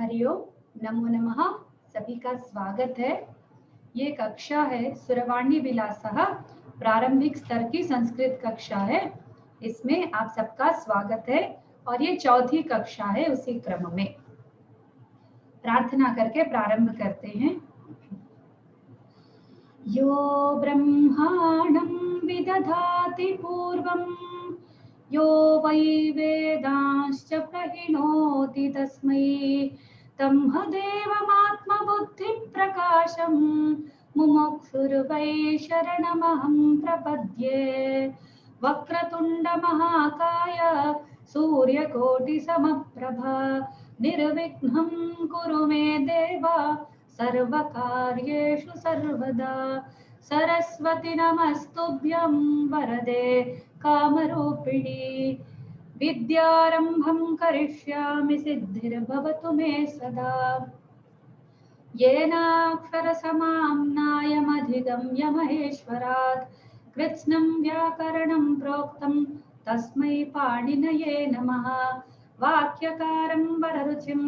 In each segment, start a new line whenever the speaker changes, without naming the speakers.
हरिओम, नमो नमः। सभी का स्वागत है। ये कक्षा है सुरवाणी विलासः, प्रारंभिक स्तर की संस्कृत कक्षा है। इसमें आप सबका स्वागत है और ये चौथी कक्षा है उसी क्रम में। प्रार्थना करके प्रारंभ करते हैं। यो ब्रह्माणं विदधाति पूर्वं यो वै वेदांश्च प्रहिणोति तस्मै तम्हदेवमात्मबुद्धिप्रकाशं मुमुक्षुर्वै शरणमहं प्रपद्ये। वक्रतुण्डमहाकाय सूर्यकोटिसमप्रभ निर्विघ्नं कुरु मे देव सर्वकार्येषु सर्वदा। सरस्वती नमस्तुभ्यं वरदे कामरूपिणी। विद्यारम्भं करिष्यामि सिद्धिर्भवतु मे सदा। येनाक्षरसमाम्नायमधिगम्य महेश्वरात् कृत्स्नं व्याकरणं प्रोक्तं तस्मै पाणिनये नमः। वाक्यकारं वररुचिं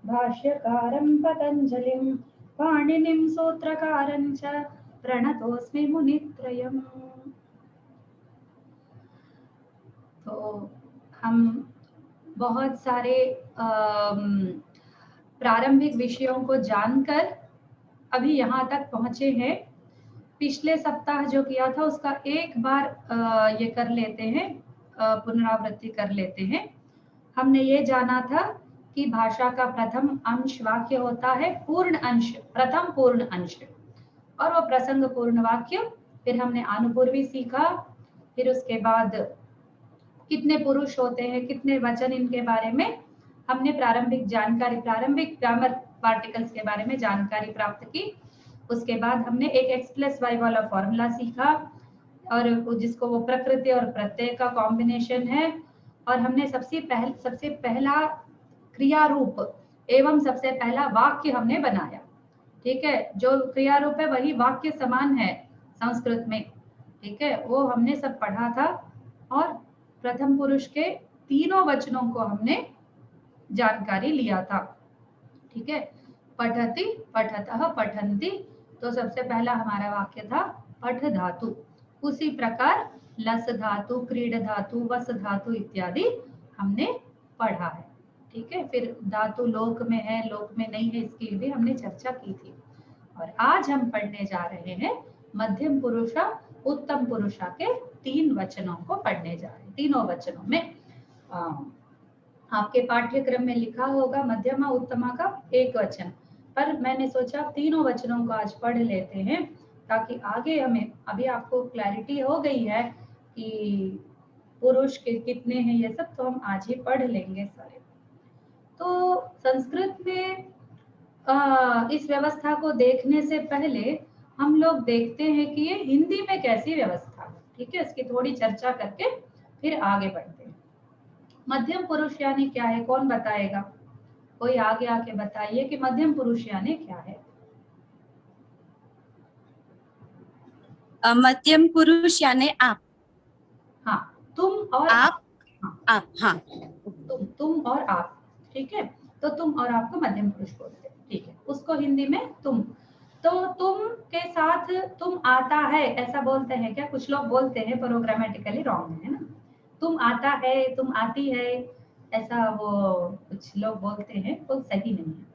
भाष्यकारं पतञ्जलिं पाणिनिं सूत्रकारं च प्रणतोऽस्मि मुनित्रयम्। तो हम बहुत सारे प्रारंभिक विषयों को जानकर अभी यहाँ तक पहुँचे हैं। पिछले सप्ताह जो किया था उसका एक बार ये कर लेते हैं, पुनरावृत्ति कर लेते हैं। हमने ये जाना था कि भाषा का प्रथम अंश वाक्य होता है पूर्ण अंश, प्रथम पूर्ण अंश, और वो प्रसंग पूर्ण वाक्य। फिर हमने अनुपूर्वी सीखा। फिर उसके बाद कितने पुरुष होते हैं, कितने वचन, इनके बारे में हमने प्रारंभिक जानकारी, प्रारंभिक ग्रामर पार्टिकल्स के बारे में जानकारी प्राप्त की। उसके बाद हमने एक x+y वाला फॉर्मूला सीखा, और जिसको वो प्रकृति और प्रत्यय का कॉम्बिनेशन है। और हमने सबसे पहला क्रिया रूप एवं सबसे पहला वाक्य हमने बनाया। ठीक है, जो क्रिया रूप है वही वाक्य समान है संस्कृत में। ठीक है, वो हमने सब पढ़ा था। और प्रथम पुरुष के तीनों वचनों को हमने जानकारी लिया था। ठीक है, पठति, पठतः, पठन्ति। तो सबसे पहला हमारा वाक्य था पठ धातु। उसी प्रकार लस धातु, क्रीड धातु, वस धातु इत्यादि हमने पढ़ा है। ठीक है, फिर धातु लोक में है, लोक में नहीं है, इसकी भी हमने चर्चा की थी। और आज हम पढ़ने जा रहे हैं मध्यम पुरुषा, उत्तम पुरुषा के 3 वचनों को पढ़ने जा रहे हैं। तीनों वचनों में आपके पाठ्यक्रम में लिखा होगा मध्यमा उत्तमा का एक वचन, पर मैंने सोचा तीनों वचनों को आज पढ़ लेते हैं, ताकि आगे हमें, अभी आपको क्लैरिटी हो गई है कि पुरुष के कितने हैं, ये सब तो हम आज ही पढ़ लेंगे सारे। तो संस्कृत में इस व्यवस्था को देखने से पहले हम लोग देखते हैं कि ये हिंदी में कैसी व्यवस्था है। ठीक है, इसकी थोड़ी चर्चा करके फिर आगे बढ़ते हैं। मध्यम पुरुष यानी क्या है, कौन बताएगा? कोई आगे आके बताइए कि मध्यम पुरुष यानी क्या है।
मध्यम पुरुष यानी आप।
हाँ, तुम और
आप।
हाँ,
आप, हाँ,
तुम और आप। ठीक है, तो तुम और आप को मध्यम पुरुष बोलते हैं। ठीक है, उसको हिंदी में तुम। तो तुम के साथ तुम आता है ऐसा बोलते हैं क्या? कुछ लोग बोलते हैं, पर वो ग्रामेटिकली रॉन्ग है ना। तुम आता है, तुम आती है, ऐसा वो कुछ लोग बोलते हैं, वो सही नहीं है।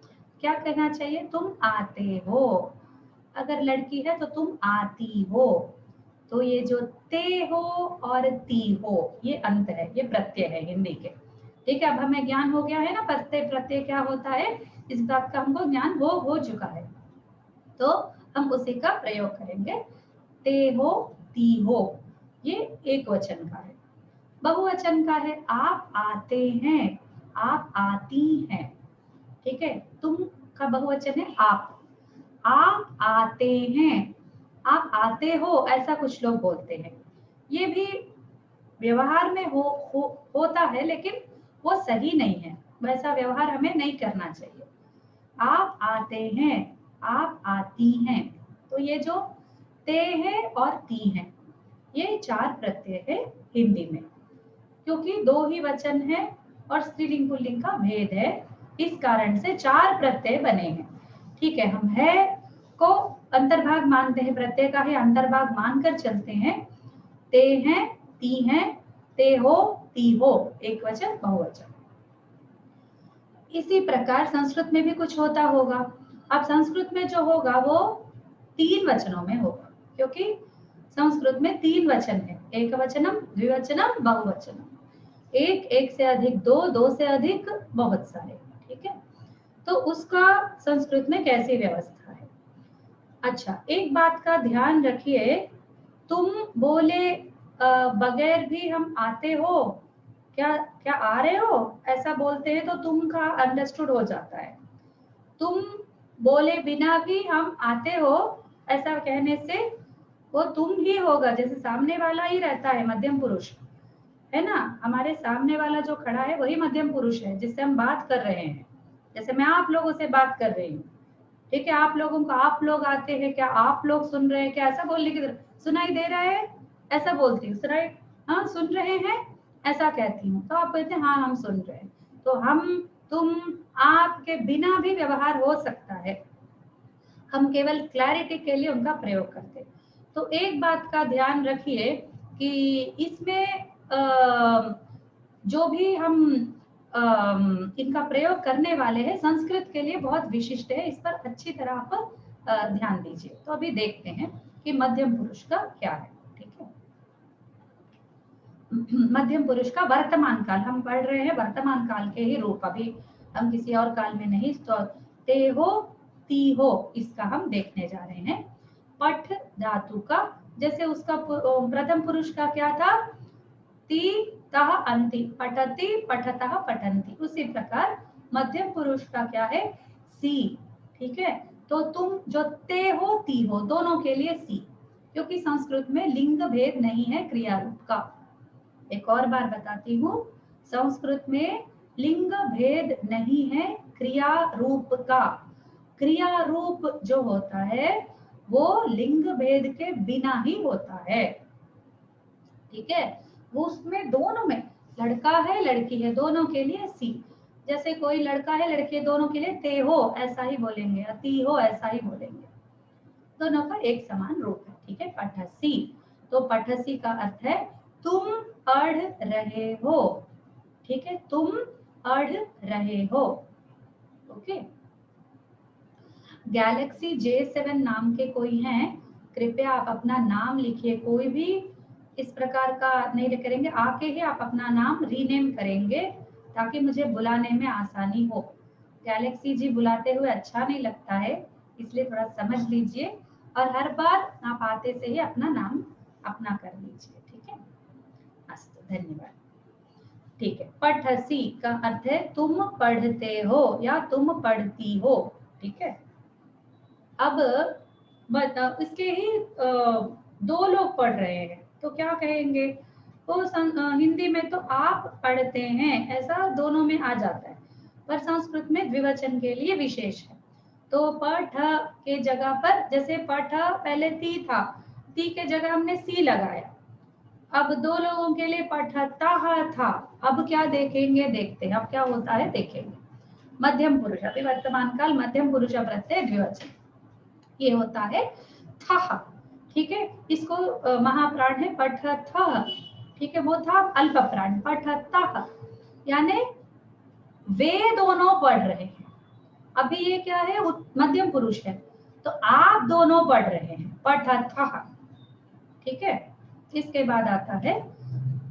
क्या कहना चाहिए? तुम आते हो। अगर लड़की है तो तुम आती हो। तो ये जो ते हो और ती हो, ये अंत है, ये प्रत्यय है हिंदी के। ठीक है, अब हमें ज्ञान हो गया है ना प्रत्यय प्रत्यय क्या होता है, इस बात का हमको ज्ञान हो चुका है। तो हम उसी का प्रयोग करेंगे। ते हो, ती हो, ये एक वचन का है। बहुवचन का है आप आते हैं, आप आती हैं। ठीक है, तुम का बहुवचन है आप आते हैं, आप आते हो, ऐसा कुछ लोग बोलते हैं। ये भी व्यवहार में होता है, लेकिन वो सही नहीं है, वैसा व्यवहार हमें नहीं करना चाहिए। आप आते हैं, आप आती हैं। तो ये जो ते है और ती है, ये 4 प्रत्यय है हिंदी में। क्योंकि 2 ही वचन है और स्त्रीलिंग पुल्लिंग का भेद है, इस कारण से 4 प्रत्यय बने हैं। ठीक है, हम है को अंतर्भाग मानते हैं, प्रत्यय का ही अंतर्भाग मानकर चलते हैं। ते हैं, ती हैं, ते हो, ती हो, एक वचन बहुवचन। इसी प्रकार संस्कृत में भी कुछ होता होगा। अब संस्कृत में जो होगा वो 3 वचनों में होगा, क्योंकि संस्कृत में 3 वचन है, एक वचनम, द्विवचनम, बहुवचनम। एक, एक से अधिक दो, दो से अधिक बहुत सारे। ठीक है, तो उसका संस्कृत में कैसी व्यवस्था है। अच्छा, एक बात का ध्यान रखिए, तुम बोले बगैर भी हम आते हो, क्या क्या आ रहे हो ऐसा बोलते हैं तो तुम का अंडरस्टूड हो जाता है। तुम बोले बिना भी हम आते हो ऐसा कहने से वो तुम ही होगा, जैसे सामने वाला ही रहता है मध्यम पुरुष, है ना। हमारे सामने वाला जो खड़ा है वही मध्यम पुरुष है जिससे हम बात कर रहे हैं। जैसे मैं आप लोगों से बात कर रही हूँ, ठीक है, आप लोगों को आप लोग आते हैं क्या, आप लोग सुन रहे हैं क्या, ऐसा बोलने की जरूरत, सुनाई दे रहा है ऐसा बोलती हूँ, सुनाई, हाँ सुन रहे हैं ऐसा कहती हूँ, तो आप कहते हैं हाँ हम सुन रहे हैं। तो हम, तुम, आप के बिना भी व्यवहार हो सकता है, हम केवल क्लैरिटी के लिए उनका प्रयोग करते हैं। तो एक बात का ध्यान रखिए कि इसमें जो भी हम इनका प्रयोग करने वाले हैं संस्कृत के लिए बहुत विशिष्ट है, इस पर अच्छी तरह आप ध्यान दीजिए। तो अभी देखते हैं कि मध्यम पुरुष का क्या है। ठीक है, मध्यम पुरुष का वर्तमान काल हम पढ़ रहे हैं, वर्तमान काल के ही रूप, अभी हम किसी और काल में नहीं। तो ते हो, ती हो, इसका हम देखने जा रहे हैं। पठ धातु का, जैसे उसका प्रथम पुरुष का क्या था, ती तह अंति, पठति पठतः पठन्ति, उसी प्रकार मध्यम पुरुष का क्या है, सी। ठीक है, तो तुम जो ते हो ती हो दोनों के लिए सी, क्योंकि संस्कृत में लिंग भेद नहीं है क्रिया रूप का। एक और बार बताती हूँ, संस्कृत में लिंग भेद नहीं है क्रिया रूप का। क्रिया रूप जो होता है वो लिंग भेद के बिना ही होता है। ठीक है, वो उसमें दोनों में, लड़का है लड़की है दोनों के लिए सी। जैसे कोई लड़का है लड़की है दोनों के लिए ते हो ऐसा ही बोलेंगे, अति हो ऐसा ही बोलेंगे, दोनों का एक समान रूप है। ठीक है, पठसी, तो पठसी का अर्थ है तुम पढ़ रहे हो। ठीक है, तुम पढ़ रहे हो। ओके, गैलेक्सी J7 नाम के कोई हैं, कृपया आप अपना नाम लिखिए, कोई भी इस प्रकार का नहीं करेंगे, आके ही आप अपना नाम रीनेम करेंगे ताकि मुझे बुलाने में आसानी हो। गैलेक्सी जी बुलाते हुए अच्छा नहीं लगता है, इसलिए थोड़ा समझ लीजिए और हर बार आप आते से ही अपना नाम अपना कर लीजिए। ठीक है, अस्तु, धन्यवाद। ठीक है, पठसी का अर्थ है तुम पढ़ते हो या तुम पढ़ती हो। ठीक है, अब इसके ही दो लोग पढ़ रहे हैं तो क्या कहेंगे, तो हिंदी में तो आप पढ़ते हैं ऐसा दोनों में आ जाता है, पर संस्कृत में द्विवचन के लिए विशेष है। तो पठ के जगह पर, जैसे पठ पहले ती था, ती के जगह हमने सी लगाया, अब दो लोगों के लिए पठता था, अब क्या देखेंगे, देखते हैं अब क्या होता है देखेंगे। मध्यम पुरुष, अभी वर्तमान काल मध्यम पुरुष प्रत्यय द्विवचन, ये होता है थह। ठीक है, इसको महाप्राण है पठथः। ठीक है, वो था अल्प प्राण पठतः, यानी वे दोनों पढ़ रहे हैं। अभी ये क्या है, मध्यम पुरुष है, तो आप दोनों पढ़ रहे हैं पठथः। ठीक है, इसके बाद आता है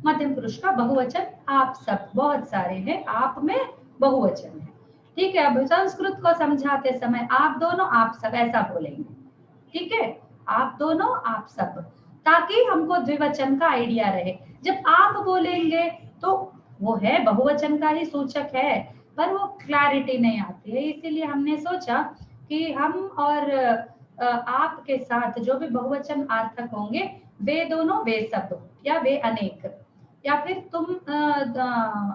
मध्यम पुरुष का बहुवचन, आप सब, बहुत सारे हैं, आप में बहुवचन है। ठीक है, अब संस्कृत को समझाते समय आप दोनों आप सब ऐसा बोलेंगे। ठीक है, आप दोनों आप सब, ताकि हमको द्विवचन का आइडिया रहे। जब आप बोलेंगे तो वो है बहुवचन का ही सूचक है, पर वो क्लैरिटी नहीं आती है, इसीलिए हमने सोचा कि हम और आपके साथ जो भी बहुवचन अर्थक होंगे वे दोनों वे सब, या वे अनेक, या फिर तुम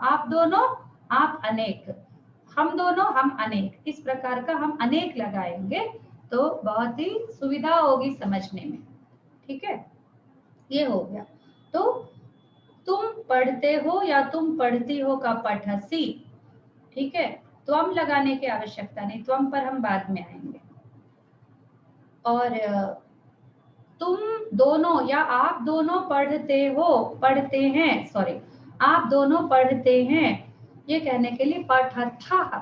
आप दोनों आप अनेक, हम दोनों हम अनेक, इस प्रकार का हम अनेक लगाएंगे तो बहुत ही सुविधा होगी समझने में। ठीक है, ये हो गया। तो तुम पढ़ते हो या तुम पढ़ती हो का पठसी। ठीक है, त्वम लगाने की आवश्यकता नहीं, त्वम पर हम बाद में आएंगे। और तुम दोनों या आप दोनों पढ़ते हो, पढ़ते हैं, सॉरी, आप दोनों पढ़ते हैं, ये कहने के लिए पठथः,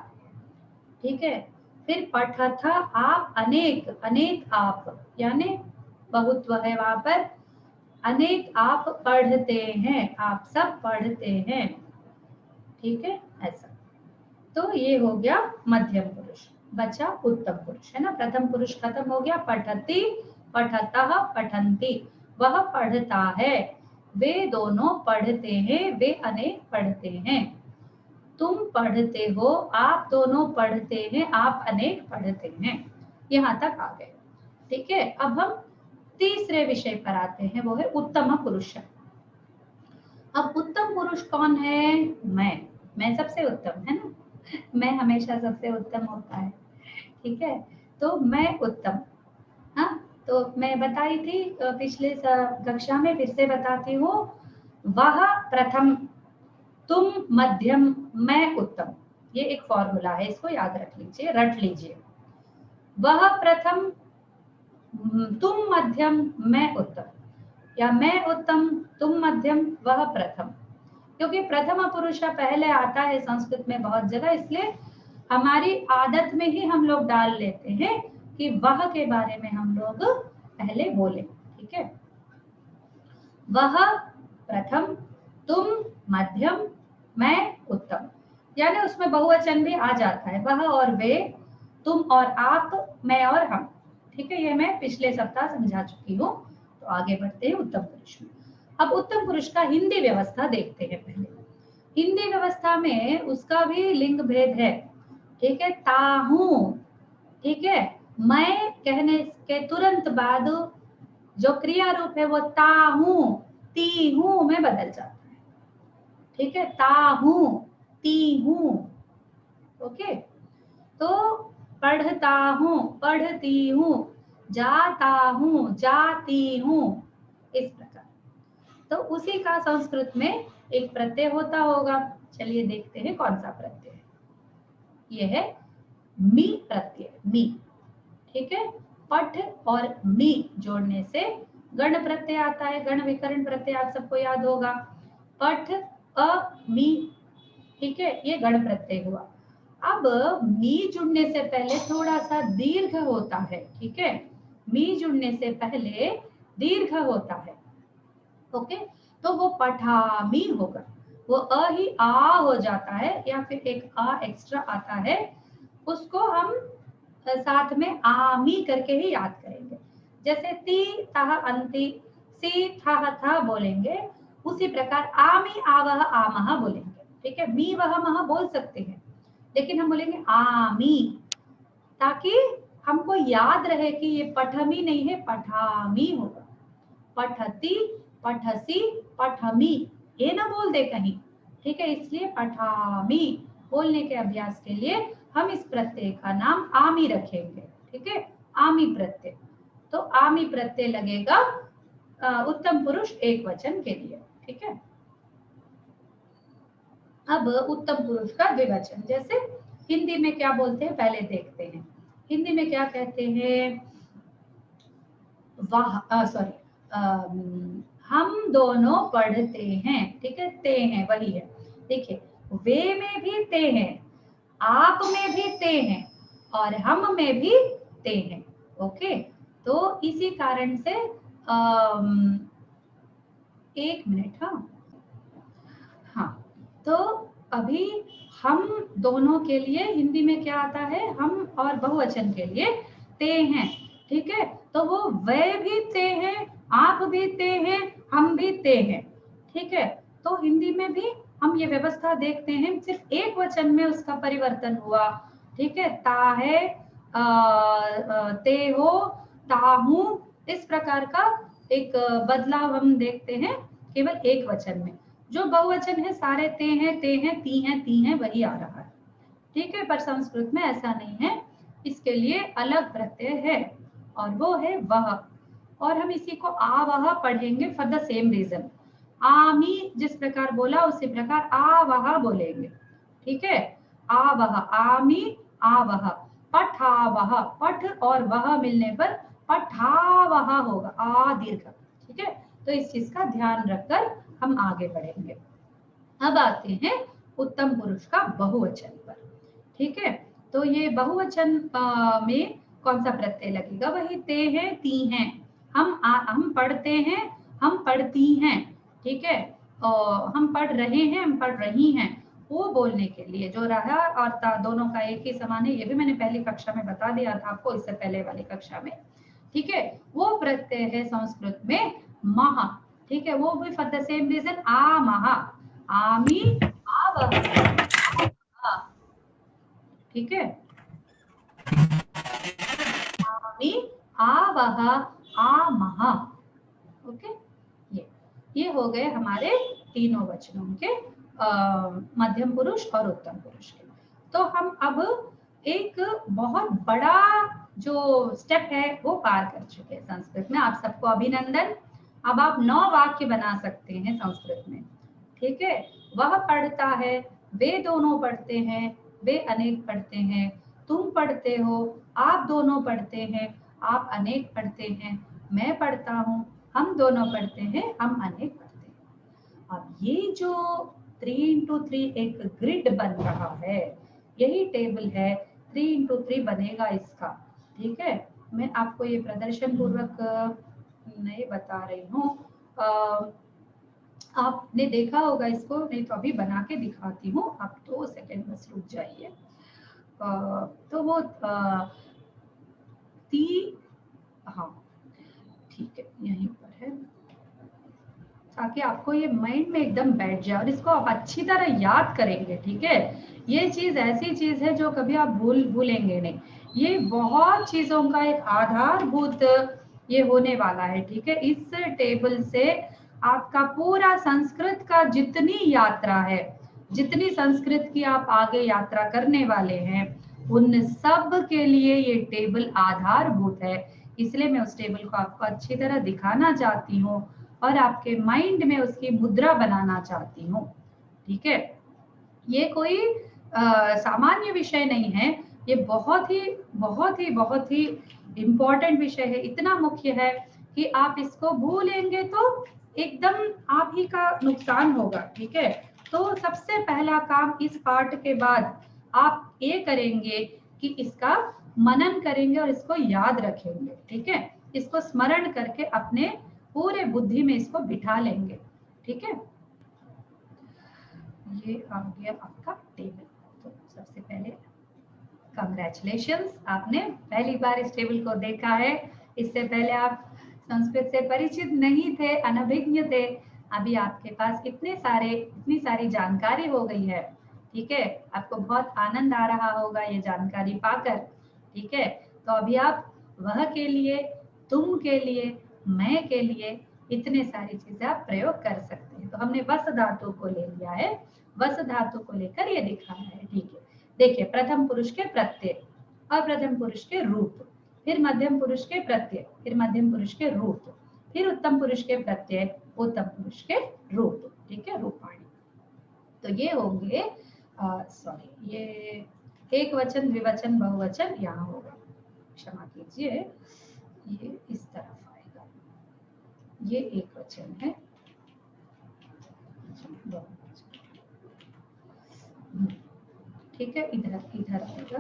ठीक है। फिर पठथः आप अनेक, अनेक आप यानी बहुत्व है वहां पर, अनेक आप पढ़ते हैं, आप सब पढ़ते हैं, ठीक है, ऐसा। तो ये हो गया मध्यम पुरुष, बचा उत्तम पुरुष, है ना। प्रथम पुरुष खत्म हो गया, पठति, पठतः, पठन्ति, वह पढ़ता है, वे दोनों पढ़ते हैं, वे अनेक पढ़ते हैं। तुम पढ़ते हो, आप दोनों पढ़ते हैं, आप अनेक पढ़ते हैं। यहाँ तक आ गए, ठीक है। अब हम तीसरे विषय पर आते हैं, वो है उत्तम पुरुष। अब उत्तम पुरुष कौन है? मैं सबसे उत्तम, है ना। मैं हमेशा सबसे उत्तम होता है, ठीक है। तो मैं उत्तम, हाँ, तो मैं बताई थी पिछले कक्षा में, फिर से बताती हूँ। वह प्रथम, तुम मध्यम, मैं उत्तम, ये एक फॉर्मूला है, इसको याद रख लीजिए, रट लीजिए। वह प्रथम, तुम मध्यम, मैं उत्तम, या मैं उत्तम, तुम मध्यम, वह प्रथम। क्योंकि प्रथम पुरुष पहले आता है संस्कृत में बहुत जगह, इसलिए हमारी आदत में ही हम लोग डाल लेते हैं कि वह के बारे में हम लोग पहले बोले, ठीक है। वह प्रथम, तुम मध्यम, मैं उत्तम, यानी उसमें बहुवचन भी आ जाता है, वह और वे, तुम और आप, मैं और हम, ठीक है। ये मैं पिछले सप्ताह समझा चुकी हूँ। तो आगे बढ़ते हैं उत्तम पुरुष में। अब उत्तम पुरुष का हिंदी व्यवस्था देखते हैं पहले। हिंदी व्यवस्था में उसका भी लिंग भेद है, ठीक है। ताहू, ठीक है, मैं कहने के तुरंत बाद जो क्रिया रूप है वो ताहू, तीहू में बदल जाता है, ठीक है। ताहू, तीहू, ओके। तो पढ़ता हूँ, पढ़ती हूँ, जाता हूँ, जाती हूँ, इस प्रकार। तो उसी का संस्कृत में एक प्रत्यय होता होगा, चलिए देखते हैं कौन सा प्रत्यय है। यह है मी प्रत्यय, मी, ठीक है। पठ और मी जोड़ने से गण प्रत्यय आता है, गण विकरण प्रत्यय आप सबको याद होगा। पठ, अ, मी, ठीक है, ये गण प्रत्यय हुआ। अब मी जुड़ने से पहले थोड़ा सा दीर्घ होता है, ठीक है। मी जुड़ने से पहले दीर्घ होता है, ओके। तो वो पठामी होगा, वो अ ही आ हो जाता है, या फिर एक आ एक्स्ट्रा आता है, उसको हम साथ में आमी करके ही याद करेंगे। जैसे ती तह अंति, सी था था बोलेंगे, उसी प्रकार आमी आवह आमह बोलेंगे, ठीक है। मी वह मह बोल सकते हैं, लेकिन हम बोलेंगे आमी, ताकि हमको याद रहे कि ये पठमी नहीं है, पठामी होगा। पठती, पठसी, पठमी, ये ना बोल दे कहीं, ठीक है। इसलिए पठामी बोलने के अभ्यास के लिए हम इस प्रत्यय का नाम आमी रखेंगे, ठीक है, आमी प्रत्यय। तो आमी प्रत्यय लगेगा उत्तम पुरुष एक वचन के लिए, ठीक है। अब उत्तम पुरुष का द्विवचन, जैसे हिंदी में क्या बोलते हैं पहले देखते हैं। हिंदी में क्या कहते हैं? वाह, सॉरी, हम दोनों पढ़ते हैं, ठीक है, ते हैं, वही है। देखिए, वे में भी ते हैं, आप में भी ते हैं, और हम में भी ते हैं, ओके। तो इसी कारण से एक मिनट, हाँ, तो अभी हम दोनों के लिए हिंदी में क्या आता है? हम और बहुवचन के लिए ते हैं, ठीक है। तो वो वे भी ते हैं, आप भी ते हैं, हम भी ते हैं, ठीक है। तो हिंदी में भी हम ये व्यवस्था देखते हैं, सिर्फ एक वचन में उसका परिवर्तन हुआ, ठीक है। ता है, ते हो, ताहू, इस प्रकार का एक बदलाव हम देखते हैं केवल एक वचन में। जो बहुवचन है सारे ते हैं, ती हैं, वही आ रहा है, ठीक है। पर संस्कृत में ऐसा नहीं है, इसके लिए अलग प्रत्यय है, और वो है वह। और हम इसी को आ वह पढ़ेंगे फॉर द सेम रीजन। आमी जिस प्रकार बोला उसी प्रकार आ वह बोलेंगे, ठीक है। आवह, आमी आवह, पठावह, पठ और वह मिलने पर पठावह होगा, आ दीर्घ। ठीक है, तो इस चीज का ध्यान रखकर हम आगे बढ़ेंगे। अब आते हैं उत्तम पुरुष का बहुवचन पर। ठीक है, तो ये बहुवचन में कौन सा प्रत्यय लगेगा? वही ते हैं, ती हैं। हम पढ़ते हैं, हम पढ़ती हैं। ठीक है, हम पढ़ रहे हैं, हम पढ़ रही हैं। वो बोलने के लिए जो रहा और ता दोनों का एक ही समान है, ये भी मैंने पहली कक्षा में बता दिया था आपको, इससे पहले वाली कक्षा में। ठीक है, वो प्रत्यय है संस्कृत में महा। ठीक है, वो भी फॉर द सेम रीजन आ महा, आमी आवह। ठीक है, आमी आवह आमह। ओके, ये हो गए हमारे तीनों वचनों के मध्यम पुरुष और उत्तम पुरुष के। तो हम अब एक बहुत बड़ा जो स्टेप है वो पार कर चुके हैं संस्कृत में। आप सबको अभिनंदन। अब आप 9 वाक्य बना सकते हैं संस्कृत में। ठीक है, वह पढ़ता है, वे दोनों पढ़ते हैं, वे अनेक पढ़ते हैं, तुम पढ़ते हो, आप दोनों पढ़ते हैं, आप अनेक पढ़ते हैं, मैं पढ़ता हूँ, हम दोनों पढ़ते हैं, हम अनेक पढ़ते हैं। अब ये जो 3x3 एक ग्रिड बन रहा है, यही टेबल है, 3x3 बनेगा इसका। ठीक है, मैं आपको ये प्रदर्शन पूर्वक नहीं बता रही हूँ, आपने देखा होगा इसको, नहीं तो अभी बना के दिखाती हूँ। आप 2 सेकंड बस रुक जाइए। तो वो हाँ ठीक है, यहीं पर है, ताकि आपको ये माइंड में एकदम बैठ जाए और इसको आप अच्छी तरह याद करेंगे। ठीक है, ये चीज ऐसी चीज है जो कभी आप भूलेंगे नहीं। ये बहुत चीजों का एक आधारभूत ये होने वाला है। ठीक है, इस टेबल से आपका पूरा संस्कृत का जितनी यात्रा है, जितनी संस्कृत की आप आगे यात्रा करने वाले हैं, उन सब के लिए ये टेबल आधारभूत है। इसलिए मैं उस टेबल को आपको अच्छी तरह दिखाना चाहती हूँ और आपके माइंड में उसकी मुद्रा बनाना चाहती हूँ। ठीक है, ये कोई सामान्य विषय नहीं है, ये बहुत ही इम्पोर्टेंट विषय है। इतना मुख्य है कि आप इसको भूलेंगे तो एकदम आप ही का नुकसान होगा। ठीक है, तो सबसे पहला काम इस पाठ के बाद आप ये करेंगे कि इसका मनन करेंगे और इसको याद रखेंगे। ठीक है, इसको स्मरण करके अपने पूरे बुद्धि में इसको बिठा लेंगे। ठीक है, ये आ गया आपका टेबल। तो सबसे पहले कंग्रेचुलेशंस, आपने पहली बार इस टेबल को देखा है। इससे पहले आप संस्कृत से परिचित नहीं थे, अनभिज्ञ थे। अभी आपके पास इतनी सारी जानकारी हो गई है। ठीक है, आपको बहुत आनंद आ रहा होगा ये जानकारी पाकर। ठीक है, तो अभी आप वह के लिए, तुम के लिए, मैं के लिए इतने सारी चीजें आप प्रयोग कर सकते हैं। तो हमने वस धातु को ले लिया है, वस धातु को लेकर ये दिखाया है। ठीक है, देखिए, प्रथम पुरुष के प्रत्यय और प्रथम पुरुष के रूप, फिर मध्यम पुरुष के प्रत्यय, फिर मध्यम पुरुष के रूप, फिर उत्तम पुरुष के प्रत्यय, उत्तम पुरुष के रूप। ठीक है, रूपाणी। तो ये होंगे सॉरी, ये एक वचन, द्विवचन, बहुवचन यहाँ होगा, क्षमा कीजिए, ये इस तरफ आएगा। ये एक वचन है, ठीक है, इधर आएगा,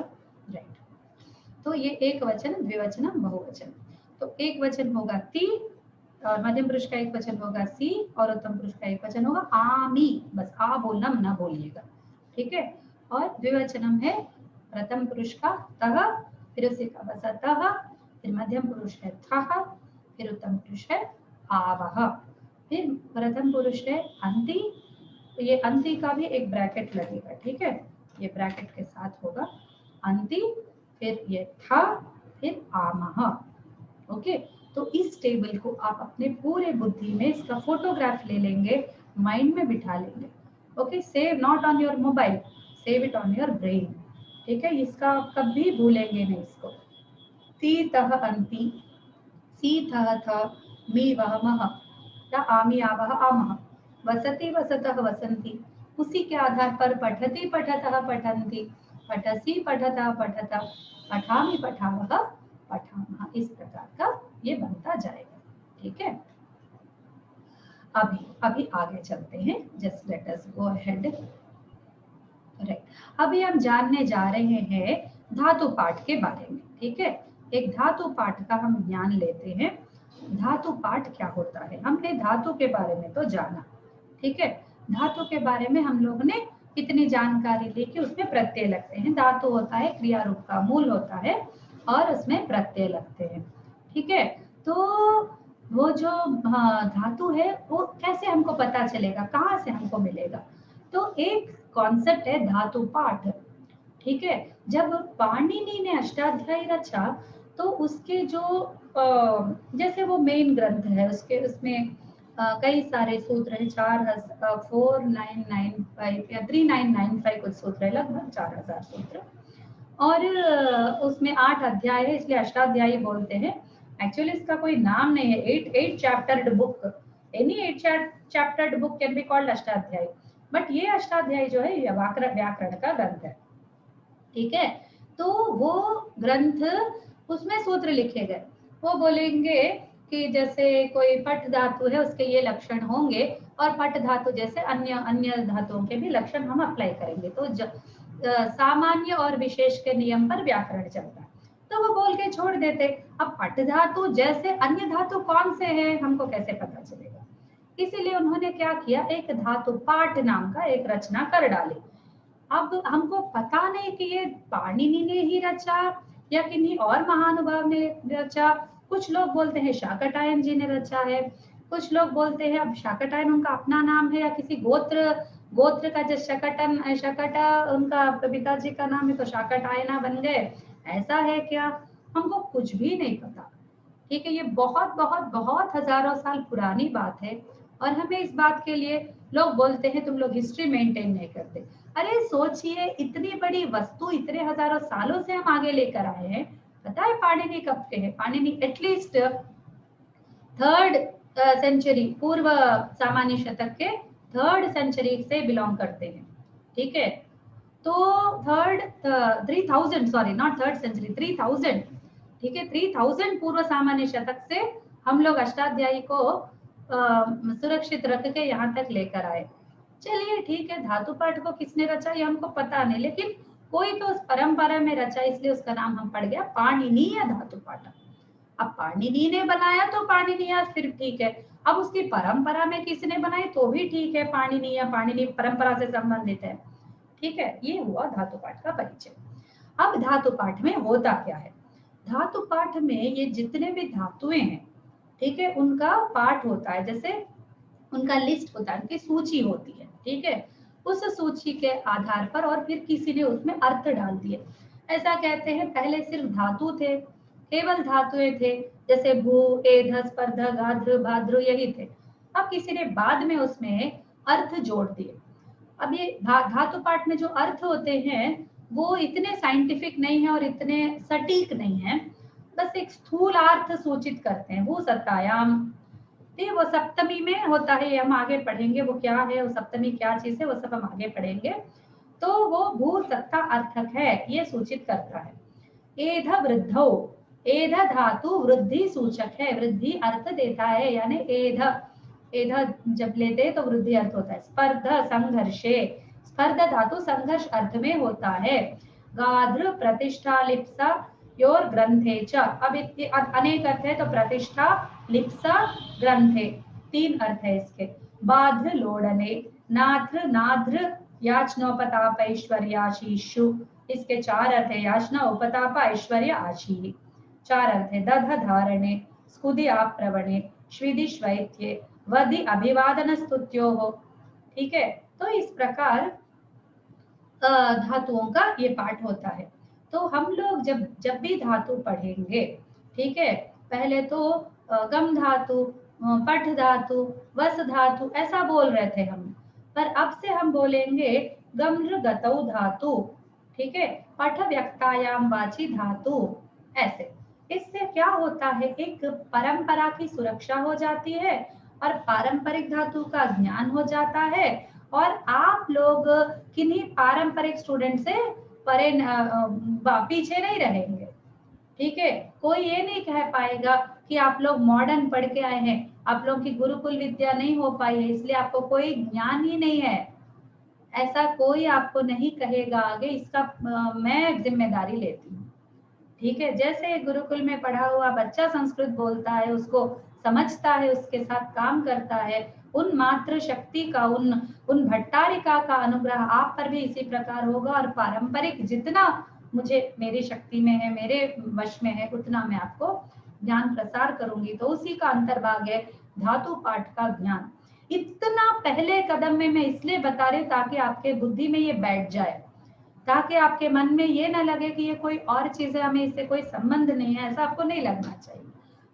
राइट। तो ये एक वचन, द्विवचन, बहुवचन। तो एक वचन होगा ती, और मध्यम पुरुष का एक वचन होगा सी, और उत्तम पुरुष का एक वचन होगा आमी। बस आ बोलना ना भूलिएगा। ठीक है, और द्विवचनम है प्रथम पुरुष का तह, फिर उसी का वसतः, फिर मध्यम पुरुष है थः, फिर उत्तम पुरुष है आवः, फिर प्रथम पुरुष है अंति। तो ये अंति का भी एक ब्रैकेट लगेगा। ठीक है, ये ब्रैकेट के साथ होगा अंति, फिर ये था, फिर आमः। ओके, तो इस टेबल को आप अपने पूरे बुद्धि में इसका फोटोग्राफ ले लेंगे, माइंड में बिठा लेंगे। Okay, save not on your mobile, save it on your brain. ठीक है, इसका आप कभी भूलेंगे नहीं इसको। ती तह अंति, सी थह थ, मी वह मह, या आमी आवह आमः, वसति वसतः वसन्ति, उसी के आधार पर पठति पठतः पठन्ति, पठसि पठतः पठतः, पठामि पठावः पठामः, इस प्रकार का ये बनता जाएगा। ठीक है, अभी अभी आगे चलते हैं। Just let us go ahead. Right, अभी हम जानने जा रहे हैं धातु पाठ के बारे में। ठीक है, एक धातु पाठ का हम ज्ञान लेते हैं। धातु पाठ क्या होता है? हमने धातु के बारे में तो जाना। ठीक है, धातु के बारे में हम लोग ने इतनी जानकारी ली कि उसमें प्रत्यय लगते हैं। धातु होता है क्रिया रूप का मूल होता है और उसमें प्रत्यय लगते हैं। ठीक है, तो वो जो धातु है वो कैसे हमको पता चलेगा, कहाँ से हमको मिलेगा? तो एक कॉन्सेप्ट है धातु पाठ। ठीक है, जब पाणिनि ने अष्टाध्यायी रचा तो उसके जो जैसे वो मेन ग्रंथ है, उसके उसमें कई सारे सूत्र हैं, 4995 या 3995 कुछ सूत्र है, लगभग 4000 सूत्र, और उसमें 8 अध्याय है, इसलिए अष्टाध्यायी बोलते हैं। एक्चुअली इसका कोई नाम नहीं है। 8 chaptered book, any 8 chaptered book can be called Ashtadhyayi, but ये अष्टाध्यायी जो है ये व्याकरण का ग्रंथ है। ठीक है, तो वो ग्रंथ, उसमें सूत्र लिखे गए। वो बोलेंगे कि जैसे कोई पट धातु है उसके ये लक्षण होंगे, और पट धातु जैसे अन्य अन्य धातुओं के भी लक्षण हम अप्लाई करेंगे। तो सामान्य और विशेष के नियम पर व्याकरण चलता है, तो वो बोल के छोड़ देते। अब पट धातु जैसे अन्य धातु कौन से हैं हमको कैसे पता चलेगा? इसीलिए उन्होंने क्या किया, एक धातु पाठ नाम का एक रचना कर डाली। अब हमको पता नहीं कि ये पाणिनि ने ही रचा या किन्हीं और महानुभाव ने रचा। कुछ लोग बोलते हैं शाकटायन जी ने रचा है, कुछ लोग बोलते हैं, अब शाकटायन उनका अपना नाम है या किसी गोत्र का, जो शकटा उनका पिताजी का नाम है तो शाकटायना बन गए, ऐसा है क्या? हमको कुछ भी नहीं पता। ठीक है, ये बहुत बहुत बहुत हजारों साल पुरानी बात है, और हमें इस बात के लिए लोग बोलते हैं तुम लोग हिस्ट्री मेंटेन नहीं करते। अरे सोचिए, इतनी बड़ी वस्तु इतने हजारों सालों से हम आगे लेकर आए हैं। पता है पाणिनि कब के हैं? पाणिनि एटलीस्ट 3rd सेंचुरी, पूर्व सामान्य शतक के 3rd सेंचुरी से बिलोंग करते हैं। ठीक है, तो 3000 सॉरी नॉट 3rd सेंचुरी, 3000। ठीक है, 3000 पूर्व सामान्य शतक से हम लोग अष्टाध्यायी को सुरक्षित रख के यहाँ तक लेकर आए। चलिए ठीक है, धातु पाठ को किसने रचा ये हमको पता नहीं, लेकिन कोई तो उस परंपरा में रचा, इसलिए उसका नाम हम पड़ गया पाणिनीय धातु पाठ। अब पाणिनि ने बनाया तो पाणिनीय, फिर ठीक है। अब उसकी परंपरा में किसने बनाई तो भी ठीक है, पाणिनि परंपरा से संबंधित है। ठीक है, ये हुआ धातु पाठ का परिचय। अब धातु पाठ में होता क्या है? धातु पाठ में ये जितने भी धातुएं हैं, ठीक है, उनका पाठ होता है, जैसे उनका लिस्ट होता है, उनकी सूची होती है। ठीक है, उस सूची के आधार पर और फिर किसी ने उसमें अर्थ डाल दिए। ऐसा कहते हैं पहले सिर्फ धातु थे, केवल धातुएं थे, जैसे भू, एध, स्पर्ध, गाध्र, भाद्र, यही थे। अब किसी ने बाद में उसमें अर्थ जोड़ दिए। अब ये धातु पाठ में जो अर्थ होते हैं वो इतने साइंटिफिक नहीं है और इतने सटीक नहीं है, बस एक स्थूल अर्थ सूचित करते हैं। भू सत्तायाम, ठीक है, वो सप्तमी में होता है, ये हम आगे पढ़ेंगे वो क्या है, वो सप्तमी क्या चीज है, वो सब हम आगे पढ़ेंगे। तो वो भू सत्ता अर्थक है, ये सूचित करता है। एध वृद्धौ, एध धातु वृद्धि सूचक है, वृद्धि अर्थ देता है, यानी एध जब लेते हैं तो वृद्धि अर्थ होता है। स्पर्ध संघर्षे, स्पर्ध धातु संघर्ष अर्थ में होता है। गाध्र प्रतिष्ठा लिप्सा योर ग्रंथे च, अब अनेक अर्थ है तो प्रतिष्ठा लिप्सा ग्रंथे, 3 अर्थ है इसके। बाध्र लोड़ने, नाध्र नाध्र याचनोपताप ऐश्वर्याशीषु, इसके 4 अर्थ है। याचना, उपताप, ऐश्वर्य, आशी, 4 अर्थ है। दध धारणे, स्कुदि आप्रवणे, श्विदि श्वैत्ये, वधि अभिवादन स्तुत्यो हो। ठीक है, तो इस प्रकार धातुओं का ये पाठ होता है। तो हम लोग जब भी धातु पढ़ेंगे, ठीक है, पहले तो गम धातु, पठ धातु, वस धातु ऐसा बोल रहे थे हम, पर अब से हम बोलेंगे गम्र गतौ धातु, ठीक है, पठ व्यक्तायाम वाची धातु, ऐसे। इससे क्या होता है, एक परंपरा की सुरक्षा हो जाती है और पारंपरिक धातु का ज्ञान हो जाता है, और आप लोग किन्हीं पारंपरिक स्टूडेंट से पीछे नहीं रहेंगे। ठीक है, कोई ये नहीं कह पाएगा कि आप लोग मॉडर्न पढ़ के आए हैं, आप लोगों की गुरुकुल विद्या नहीं हो पाई है इसलिए आपको कोई ज्ञान ही नहीं है, ऐसा कोई आपको नहीं कहेगा आगे। इसका मैं जिम्मेदारी लेती हूँ। ठीक है, जैसे गुरुकुल में पढ़ा हुआ बच्चा संस्कृत बोलता है, उसको समझता है, उसके साथ काम करता है, उन मातृ शक्ति का, उन भट्टारिका का अनुग्रह आप पर भी इसी प्रकार होगा। और पारंपरिक जितना मुझे मेरी शक्ति में है, मेरे वश में है, उतना मैं आपको ज्ञान प्रसार करूंगी। तो उसी का अंतर्भाग है धातु पाठ का ज्ञान। इतना पहले कदम में मैं इसलिए बता रही हूँ ताकि आपके बुद्धि में ये बैठ जाए, ताकि आपके मन में ये ना लगे कि ये कोई और चीज है, हमें इससे कोई संबंध नहीं है। ऐसा आपको नहीं लगना चाहिए।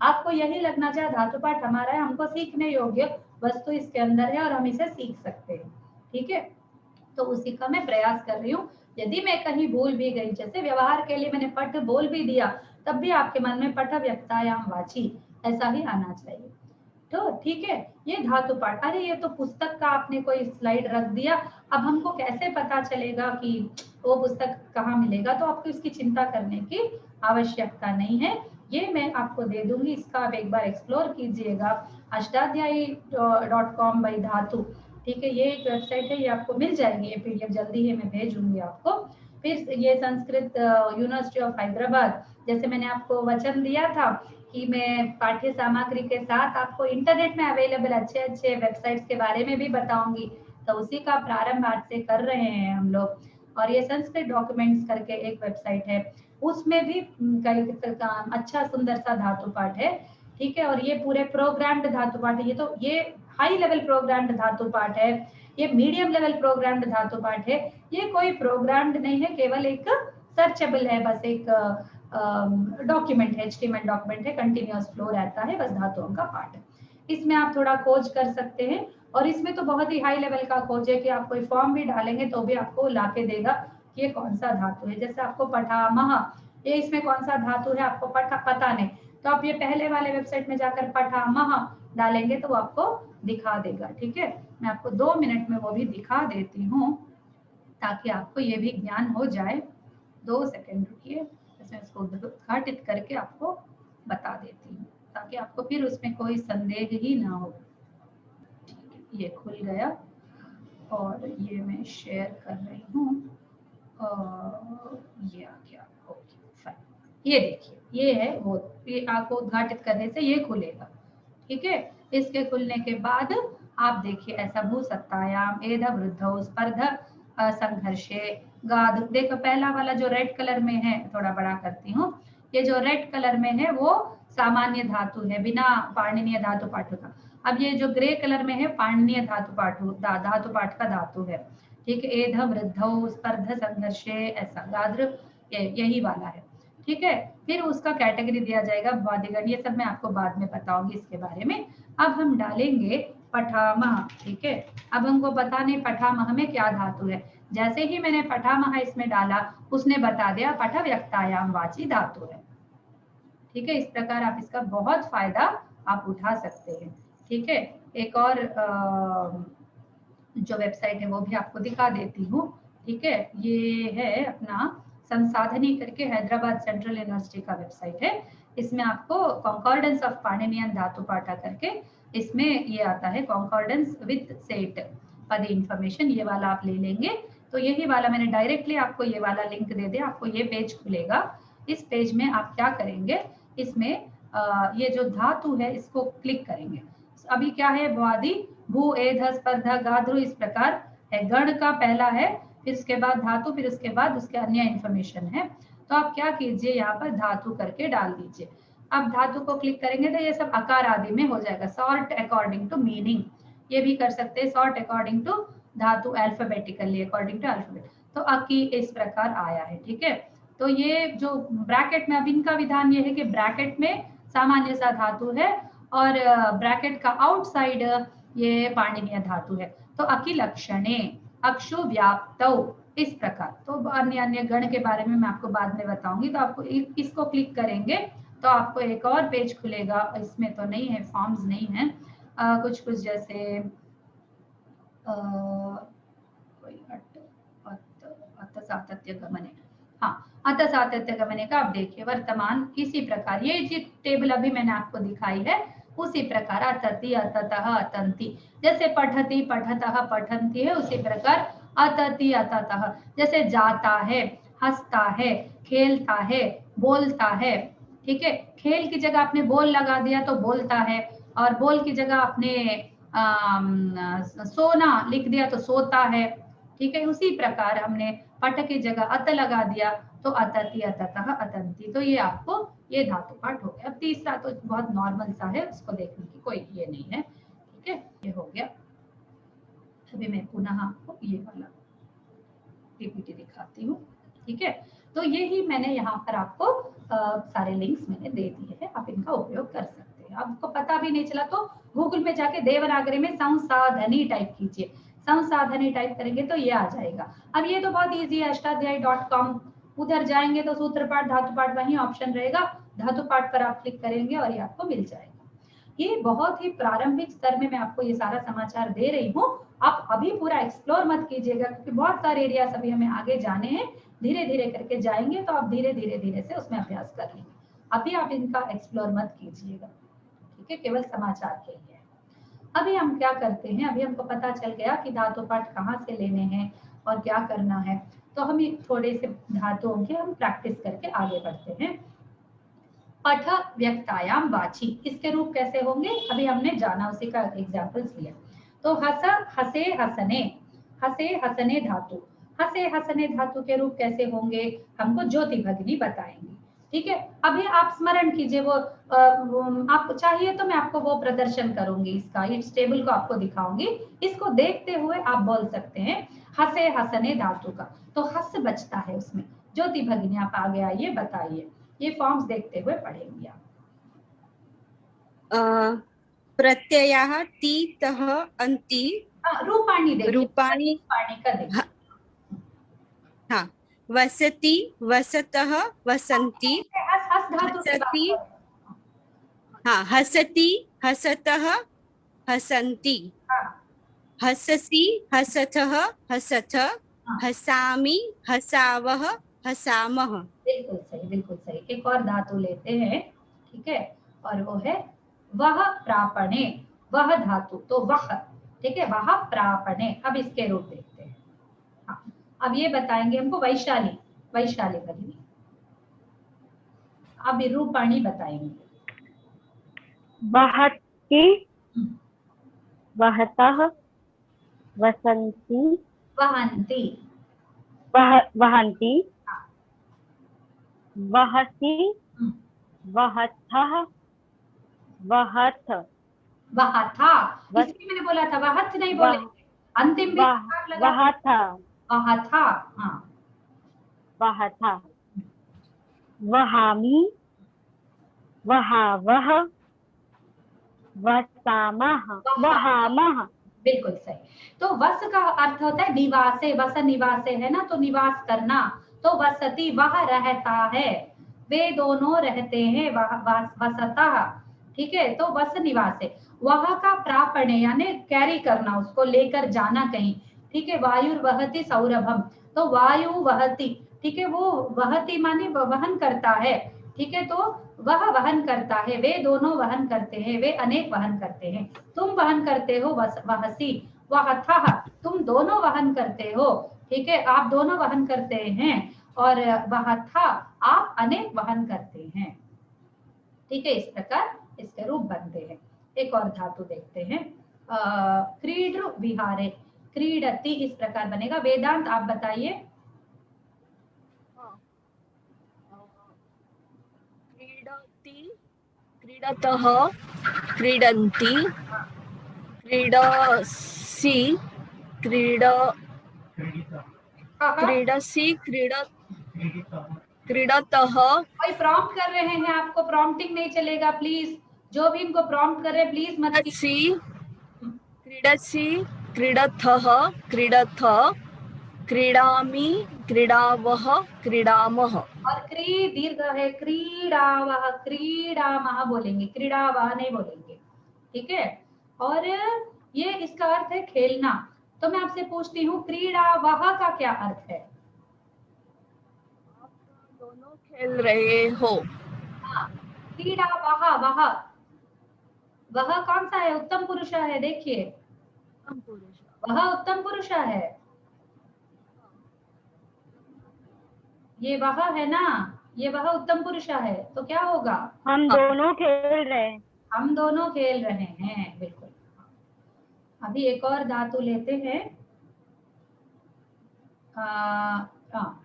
आपको यही लगना चाहिए धातु पाठ हमारा है, हमको सीखने योग्य वस्तु इसके अंदर है और हम इसे सीख सकते हैं। ठीक है, तो उसी का मैं प्रयास कर रही हूँ। यदि मैं कहीं भूल भी गई, जैसे व्यवहार के लिए मैंने पठ बोल भी दिया, तब भी आपके मन में पठ व्यक्तायाम वाची ऐसा ही आना चाहिए। तो ठीक है, ये धातु पाठ। अरे ये तो पुस्तक का आपने कोई स्लाइड रख दिया, अब हमको कैसे पता चलेगा कि वो पुस्तक कहाँ मिलेगा? तो आपको इसकी चिंता करने की आवश्यकता नहीं है, ये मैं आपको दे दूंगी। इसका आप एक बार एक्सप्लोर कीजिएगा, अष्टाध्यायी.com बाई धातु। ठीक है, ये एक वेबसाइट है, ये आपको मिल जाएगी, ये पीडीएफ जल्दी ही मैं भेजूंगी आपको। फिर ये संस्कृत यूनिवर्सिटी ऑफ हैदराबाद, जैसे मैंने आपको वचन दिया था कि मैं पाठ्य सामग्री के साथ आपको इंटरनेट में अवेलेबल अच्छे अच्छे वेबसाइट्स के बारे में भी बताऊंगी। तो उसी का प्रारंभ आज से कर रहे हैं हम लोग। और ये संस्कृत डॉक्यूमेंट्स करके एक वेबसाइट है, उसमें भी कई अच्छा सुंदर सा धातु पाठ है। ठीक है, और ये पूरे प्रोग्राम्ड धातु पाठ है। ये हाई लेवल प्रोग्राम्ड धातु पाठ है, ये मीडियम लेवल प्रोग्राम्ड धातु पाठ है। ये कोई प्रोग्राम्ड नहीं है, केवल एक सर्चेबल है, बस एक डॉक्यूमेंट है, HTML डॉक्यूमेंट है, कंटिन्यूअस फ्लो रहता है, बस धातुओं का पाठ है। इसमें आप थोड़ा खोज कर सकते हैं, और इसमें तो बहुत ही हाई लेवल का खोज है कि आप कोई फॉर्म भी डालेंगे तो भी आपको लाके देगा कि ये कौन सा धातु है। जैसे आपको पठामह, ये इसमें कौन सा धातु है आपको पता नहीं, तो आप ये पहले वाले वेबसाइट में जाकर पठामह डालेंगे तो आपको दिखा देगा। ठीक है, मैं आपको 2 मिनट में वो भी दिखा देती हूँ ताकि आपको ये भी ज्ञान हो जाए। 2 सेकंड रुकिए, मैं इसको उद्घाटित करके आपको बता देती हूँ ताकि आपको फिर उसमें कोई संदेह ही ना हो। ये खुल गया और ये मैं शेयर कर रही हूँ, ये आ गया। ओके फाइन, ये देखिए, ये है वो, ये आपको उद्घाटित करने से ये खुलेगा। ठीक है, इसके खुलने के बाद आप देखिए ऐसा भूसत्तायाम, एध वृद्धौ स्पर्ध संघर्षे गाध। देखो पहला वाला जो रेड कलर में है, थोड़ा बड़ा करती हूँ, ये जो रेड कलर में है वो सामान्य धातु है, बिना पाणिनीय धातु पाठ का। अब ये जो ग्रे कलर में है पाणिनीय धातु पाठ का धातु है। ठीक है, एध वृद्धौ स्पर्ध संघर्षे, ऐसा गाद्र यही वाला है। ठीक है, फिर उसका कैटेगरी दिया जाएगा वादिगण, ये सब मैं आपको बाद में बताऊंगी इसके बारे में। अब हम डालेंगे पठामह। ठीक है, अब हमको पता नहीं पठामह में क्या धातु है। जैसे ही मैंने पठामह इसमें डाला, उसने बता दिया पठ व्यक्तायाम वाची धातु है। ठीक है, इस प्रकार आप इसका बहुत फायदा आप उठा सकते हैं। ठीक है, एक और जो वेबसाइट है वो भी आपको दिखा देती हूँ। ठीक है, ये है अपना संसाधनी करके, हैदराबाद सेंट्रल यूनिवर्सिटी का वेबसाइट है। इसमें आपको कॉन्कॉर्डेंस ऑफ पाणिनियन धातु पाठा करके इसमें ये आता है, कॉन्कॉर्डेंस with set for the information, ये वाला आप ले लेंगे। तो यही वाला मैंने डायरेक्टली आपको ये वाला लिंक दे दिया, आपको ये पेज खुलेगा। इस पेज में आप क्या करेंगे, इसमें ये जो धातु है इसको क्लिक करेंगे। अभी क्या है, वादी भू एध स्पर्ध गाध्रु, इस प्रकार है। गण का पहला है, फिर उसके बाद धातु, फिर उसके बाद उसके अन्य इंफॉर्मेशन है। तो आप क्या कीजिए, यहाँ पर धातु करके डाल दीजिए। अब धातु को क्लिक करेंगे तो ये सब आकार आदि में हो जाएगा। सॉर्ट अकॉर्डिंग टू मीनिंग, ये भी कर सकते हैं, सॉर्ट अकॉर्डिंग टू धातु, अल्फाबेटिकली अकॉर्डिंग टू अल्फाबेट। तो अकी इस प्रकार आया है। ठीक है, तो ये जो ब्रैकेट में, अब इनका विधान ये है कि ब्रैकेट में सामान्य सा धातु है और ब्रैकेट का आउटसाइड ये पाणिनीय धातु है। तो अकी लक्षणे अक्षु व्याप्तौ, इस प्रकार। तो अन्य अन्य गण के बारे में मैं आपको बाद में बताऊंगी। तो आपको इसको क्लिक करेंगे तो आपको एक और पेज खुलेगा। इसमें तो नहीं है, फॉर्म्स नहीं है, कुछ जैसे सातत्यगमने, हाँ अत सातत्यगमने का आप देखिए वर्तमान इसी प्रकार ये जो टेबल अभी मैंने आपको दिखाई है उसी प्रकार अतति अततः अतंति, जैसे पठति पठतः पठन्ति है उसी प्रकार अतति अततः, जैसे जाता है, हंसता है, खेलता है, बोलता है। ठीक है, खेल की जगह आपने बोल लगा दिया तो बोलता है, और बोल की जगह आपने सोना लिख दिया तो सोता है। ठीक है, उसी प्रकार हमने पट की जगह अत लगा दिया तो अतति अततः अतंति। तो ये आपको ये धातु पाठ हो गया। अब तीसरा तो बहुत नॉर्मल सा है, उसको देखने की कोई ये नहीं है। ठीक है, ये हो गया। अभी मैं पुनः आपको ये वाला पीपीटी दिखाती हूँ। ठीक है, तो यही मैंने यहाँ पर आपको सारे लिंक्स मैंने दे दिए हैं, आप इनका उपयोग कर सकते हैं। आपको पता भी नहीं चला तो गूगल में जाके देवनागरी में संसाधनी टाइप कीजिए, संसाधनी टाइप करेंगे तो ये आ जाएगा। अब ये तो बहुत इजी है, अष्टाध्यायी.com, उधर जाएंगे तो सूत्रपाठ धातुपाठ वही ऑप्शन रहेगा, धातुपाठ पर आप क्लिक करेंगे और ये आपको मिल जाएगा। ये बहुत ही प्रारंभिक स्तर में मैं आपको ये सारा समाचार दे रही हूँ। आप अभी पूरा एक्सप्लोर मत कीजिएगा क्योंकि बहुत सारे एरियाज अभी हमें आगे जाने हैं, धीरे धीरे करके जाएंगे तो आप धीरे धीरे से उसमें अभ्यास कर लेंगे। अभी आप इनका एक्सप्लोर मत कीजिएगा, ठीक है, केवल समाचार के लिए। अभी हम क्या करते हैं, अभी हमको पता चल गया कि धातु पाठ कहाँ से लेने हैं और क्या करना है, तो हम थोड़े से धातुओं के हम प्रैक्टिस करके आगे बढ़ते हैं। पठ व्यक्तायाम वाची, इसके रूप कैसे होंगे अभी हमने जाना, उसी का एग्जाम्पल्स लिया। तो हस हसे हसने, हसे हसने धातु, हसे हसने धातु के रूप कैसे होंगे हमको ज्योति भगिनी बताएंगे। ठीक है, अभी आप स्मरण कीजिए, वो आप चाहिए तो मैं आपको वो प्रदर्शन करूंगी, इसका इस टेबल को आपको दिखाऊंगी, इसको देखते हुए आप बोल सकते हैं हसे हसने धातु का। तो हस बचता है उसमें, ज्योति भगिनी आप आगे आइए बताइए, ये फॉर्म्स देखते हुए पढ़ेंगे आप।
प्रत्ययः ति तः अन्ति,
रूपाणी देखिए,
रूपाणी
रूपाणी का देखिए।
हाँ, वसति वसतः वसन्ति,
हस हस धातु की बात
हसति
करो।
हाँ, हसति हसतः हसन्ति,
हाँ,
हससि हसथः हसथ,
हाँ,
हसामि हसावः हसामः।
बिल्कुल सही, बिल्कुल सही। एक और धातु लेते हैं, ठीक है, और वो है वह प्रापणे, वह धातु तो वह, ठीक है, वह प्रापणे। अब इसके रूप देखते हैं। हाँ, अब ये बताएंगे हमको वैशाली, वैशाली भगिनी, अब रूपाणी बताएंगे।
वहति वहतः वसन्ति
वहन्ति,
वहन्ति,
हाँ,
वहसि वहथः वहथ,
वहथा, इसलिए मैंने बोला था वहत नहीं बोलेंगे, अंतिम भी लगा
वहथा,
वहथा, हाँ,
वहथा, वहामि वहावः वसामः वहामः।
बिल्कुल सही। तो वस का अर्थ होता है निवासे, वस निवासे है ना, तो निवास करना, तो वसति वह रहता है, वे दोनों रहते हैं, वसता, ठीक है, तो वस निवासे। वह का प्रापणे यानी कैरी करना, उसको लेकर जाना कहीं, ठीक है, वायु वहति सौरभम, तो वायु वहति, ठीक है, वो वहति माने वहन करता है, ठीक है, तो वह वहन करता है, वे दोनों वहन करते हैं, वे अनेक वहन करते हैं, तुम वहन करते हो, वहसी, वहथः, तुम दोनों वहन करते हो, ठीक है, आप दोनों वहन करते हैं, और वहथा, आप अनेक वहन करते हैं। ठीक है, इस प्रकार इसके रूप बनते हैं। एक और धातु देखते हैं, क्रीड विहारे, क्रीडति इस प्रकार बनेगा। वेदांत आप बताइए।
क्रीडति, क्रीडतः, क्रीडन्ति, क्रीडसि, क्रीडसि, क्रीडतः।
कोई प्रॉम्प्ट कर रहे हैं आपको, प्रॉम्प्टिंग नहीं चलेगा प्लीज, जो भी इनको प्रॉम्प्ट कर रहे प्लीज मत कीजिए।
क्रीडसि, क्रीडथः, क्रीडथ, क्रीडामि, क्रीडावः, क्रीडामः।
और क्री दीर्घ है, क्रीडावः, क्रीडामः बोलेंगे, क्रीडावः नहीं बोलेंगे, ठीक है। और ये इसका अर्थ है खेलना, तो मैं आपसे पूछती हूँ क्रीड़ा वह का क्या अर्थ है?
आप दोनों खेल रहे हो।
हाँ, क्रीड़ा वह वह कौन सा है? उत्तम पुरुष है, देखिए
उत्तम पुरुष।
वह उत्तम पुरुष है, ये वह है ना, ये वह उत्तम पुरुष है, तो क्या होगा?
हम दोनों खेल रहे हैं।
हम दोनों खेल रहे हैं, बिल्कुल। अभी एक और धातु लेते हैं।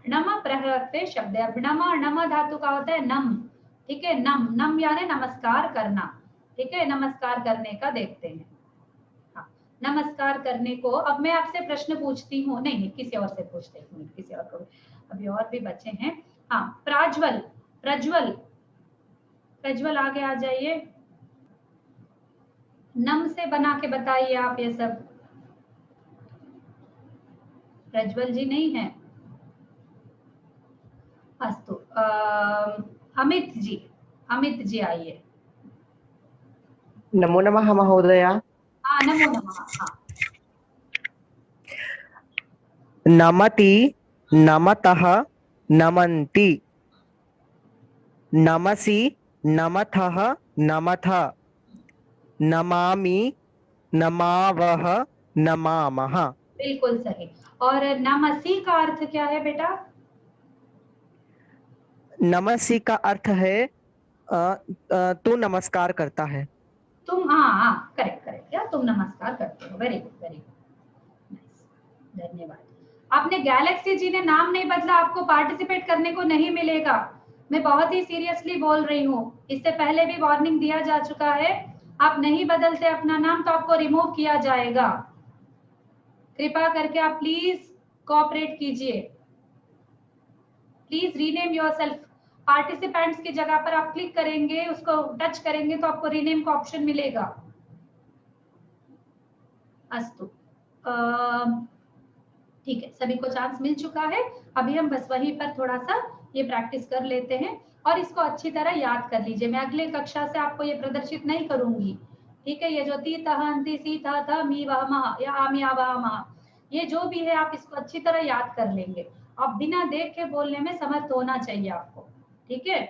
नम प्रहते शब्द है। नम, नम धातु का होता है नम, ठीक है, नम, नम यानी नमस्कार करना, ठीक है, नमस्कार करने का देखते हैं। हाँ, नमस्कार करने को। अब मैं आपसे प्रश्न पूछती हूँ, नहीं किसी और से पूछते हूँ, किसी और को, अभी और भी बचे हैं। हाँ, प्राज्वल, प्रज्वल, प्रज्वल आगे आ जाइए। नम से बना के बताइए आप ये सब। प्रज्वल जी नहीं है, अस्तु। अमित जी, अमित जी आइए।
नमो नमः महोदया।
हाँ, नमो नमः। हाँ,
नमति, नमतः, नमन्ति, नमसि, नमथः, नमथ, नमामि, नमावः, नमामः।
बिल्कुल सही। और नमसी का अर्थ क्या है बेटा?
नमसि का अर्थ है तू नमस्कार करता है।
तुम, हाँ हाँ, करेक्ट करेक्ट, या तुम नमस्कार करते हो। Very good, very good, nice, धन्यवाद। आपने गैलेक्सी जी ने नाम नहीं बदला, आपको पार्टिसिपेट करने को नहीं मिलेगा। मैं बहुत ही सीरियसली बोल रही हूँ, इससे पहले भी वार्निंग दिया जा चुका है। आप नहीं बदलते अपना नाम तो आपको रिमूव किया जाएगा। कृपा करके आप प्लीज कोऑपरेट कीजिए। Please rename yourself. पार्टिसिपेंट्स की जगह पर आप क्लिक करेंगे, उसको टच करेंगे तो आपको रीनेम का ऑप्शन मिलेगा। अस्तु, ठीक है, सभी को चांस मिल चुका है। अभी हम बस वहीं पर थोड़ा सा ये प्रैक्टिस कर लेते हैं और इसको अच्छी तरह याद कर लीजिए। मैं अगले कक्षा से आपको ये प्रदर्शित नहीं करूंगी, ठीक है। ये जो ती तह अंति सी था थ मी वह मह या आमी आ वह मह, ये जो भी है आप इसको अच्छी तरह याद कर लेंगे। आप बिना देख के बोलने में समर्थ होना चाहिए आपको, ठीक है।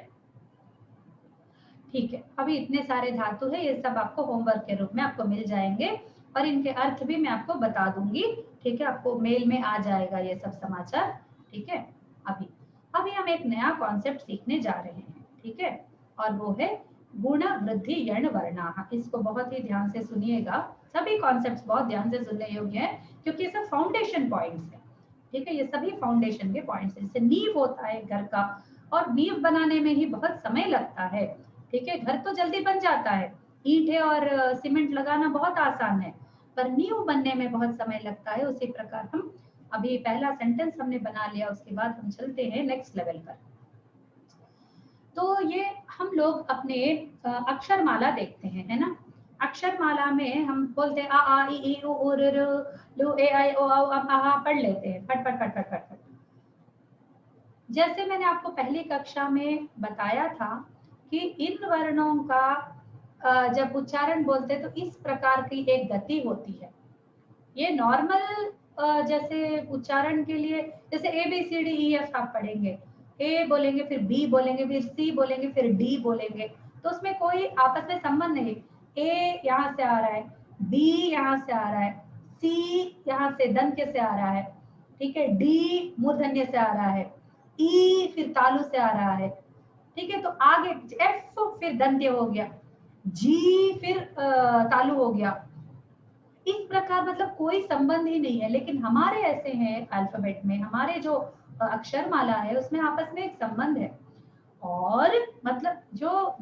ठीक है, अभी इतने सारे धातु है, ये सब आपको होमवर्क के रूप में आपको मिल जाएंगे और इनके अर्थ भी मैं आपको बता दूंगी, ठीक है। आपको मेल में आ जाएगा ये सब समाचार, ठीक है। अभी हम एक नया कॉन्सेप्ट सीखने जा रहे हैं, ठीक है, और वो है गुण वृद्धि यण वर्णाः। इसको बहुत ही ध्यान से सुनिएगा। सभी कॉन्सेप्ट्स बहुत ध्यान से सुनने योग्य हैं क्योंकि ये सब फाउंडेशन पॉइंट्स हैं, ठीक है। ये सभी फाउंडेशन के पॉइंट्स हैं। जैसे नींव होता है घर का, और नींव बनाने में ही बहुत समय लगता है, ठीक है। घर तो जल्दी बन जाता है, ईंटें और सीमेंट लगाना बहुत आसान है, पर नींव बनने में बहुत समय लगता है। उसी प्रकार हम अभी पहला सेंटेंस हमने बना लिया, उसके बाद हम चलते हैं नेक्स्ट लेवल पर। तो ये हम लोग अपने अक्षरमाला देखते हैं, है ना। अक्षरमाला में हम बोलते हैं आ आ ई उ ऊ ऋ ऋ लू ए आई ओ औ अम आहा, पढ़ लेते हैं फट फट फट फट फट फट। जैसे मैंने आपको पहली कक्षा में बताया था कि इन वर्णों का जब उच्चारण बोलते हैं तो इस प्रकार की एक गति होती है। ये नॉर्मल जैसे उच्चारण के लिए, जैसे A B C D E F आप पढ़ेंगे, ए बोलेंगे फिर बी बोलेंगे फिर सी बोलेंगे फिर डी बोलेंगे, तो उसमें कोई आपस में संबंध नहीं। ए यहाँ से आ रहा है, बी यहाँ से आ रहा है, सी यहाँ से दंत्य से आ रहा है, ठीक है, डी मूर्धन्य से आ रहा है, ई फिर तालु से आ रहा है, ठीक है। तो आगे एफ फिर दंत्य हो गया, जी फिर तालु हो गया। इस प्रकार मतलब कोई संबंध ही नहीं है, लेकिन हमारे ऐसे हैं अल्फाबेट में, हमारे जो अक्षरमाला है उसमें आपस में एक संबंध है। और मतलब जो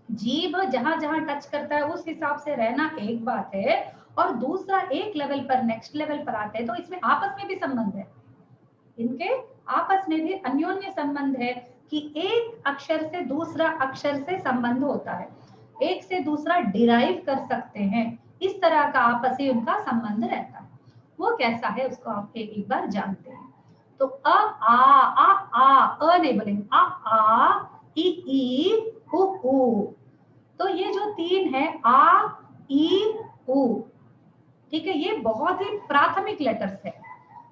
जीभ जहां जहां टच करता है उस हिसाब से रहना एक बात है, और दूसरा एक लेवल पर नेक्स्ट लेवल पर आते हैं तो इसमें आपस में भी संबंध है। इनके आपस में भी अन्योन्य संबंध है कि एक अक्षर से दूसरा अक्षर से संबंध होता है, एक से दूसरा डिराइव कर सकते हैं, इस तरह का आपसी उनका संबंध रहता है। वो कैसा है उसको आप एक बार जानते हैं। तो अ नहीं बोलेंगे, आ ई उ। तो ये जो तीन है आ ई उ, ठीक है, ये बहुत ही प्राथमिक लेटर्स है,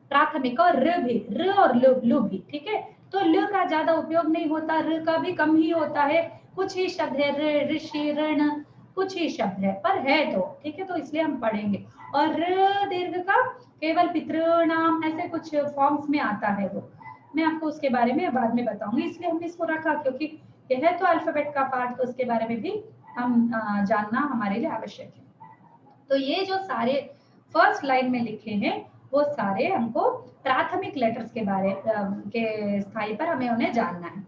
प्राथमिक। और र भी, र और लु भी, ठीक है। तो ल का ज्यादा उपयोग नहीं होता, र का भी कम ही होता है, कुछ ही शब्द है, ऋ, ऋषि, ऋण, कुछ ही शब्द है, पर है तो, ठीक है, तो इसलिए हम पढ़ेंगे। और र दीर्घ का केवल पितृनाम ऐसे कुछ फॉर्म्स में आता है, वो मैं आपको उसके बारे में बाद में बताऊंगी, इसलिए हमने इसको रखा, क्योंकि यह है तो अल्फाबेट का पार्ट, तो उसके बारे में भी हम जानना हमारे लिए आवश्यक है। तो ये जो सारे फर्स्ट लाइन में लिखे हैं वो सारे हमको प्राथमिक लेटर्स के बारे के स्थाई पर हमें उन्हें जानना है।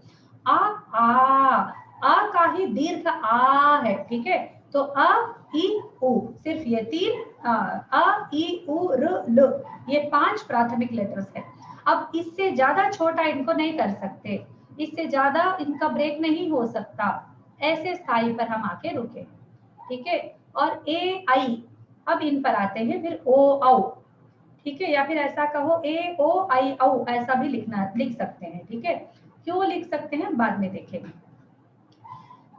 आ का ही दीर्घ आ है, ठीक है। तो अ, ई, उ, सिर्फ ये तीन, अ, ई, उ, र, ल, ये 5 प्राथमिक लेटर्स है। अब इससे ज्यादा छोटा इनको नहीं कर सकते, इससे ज्यादा इनका ब्रेक नहीं हो सकता, ऐसे स्थाई पर हम आके रुके, ठीक है। और ए, आई, अब इन पर आते हैं, फिर ओ, औ, ठीक है, या फिर ऐसा कहो ए, ओ, आई, औ, ऐसा भी लिख सकते हैं, ठीक है। क्यों लिख सकते हैं बाद में देखेंगे।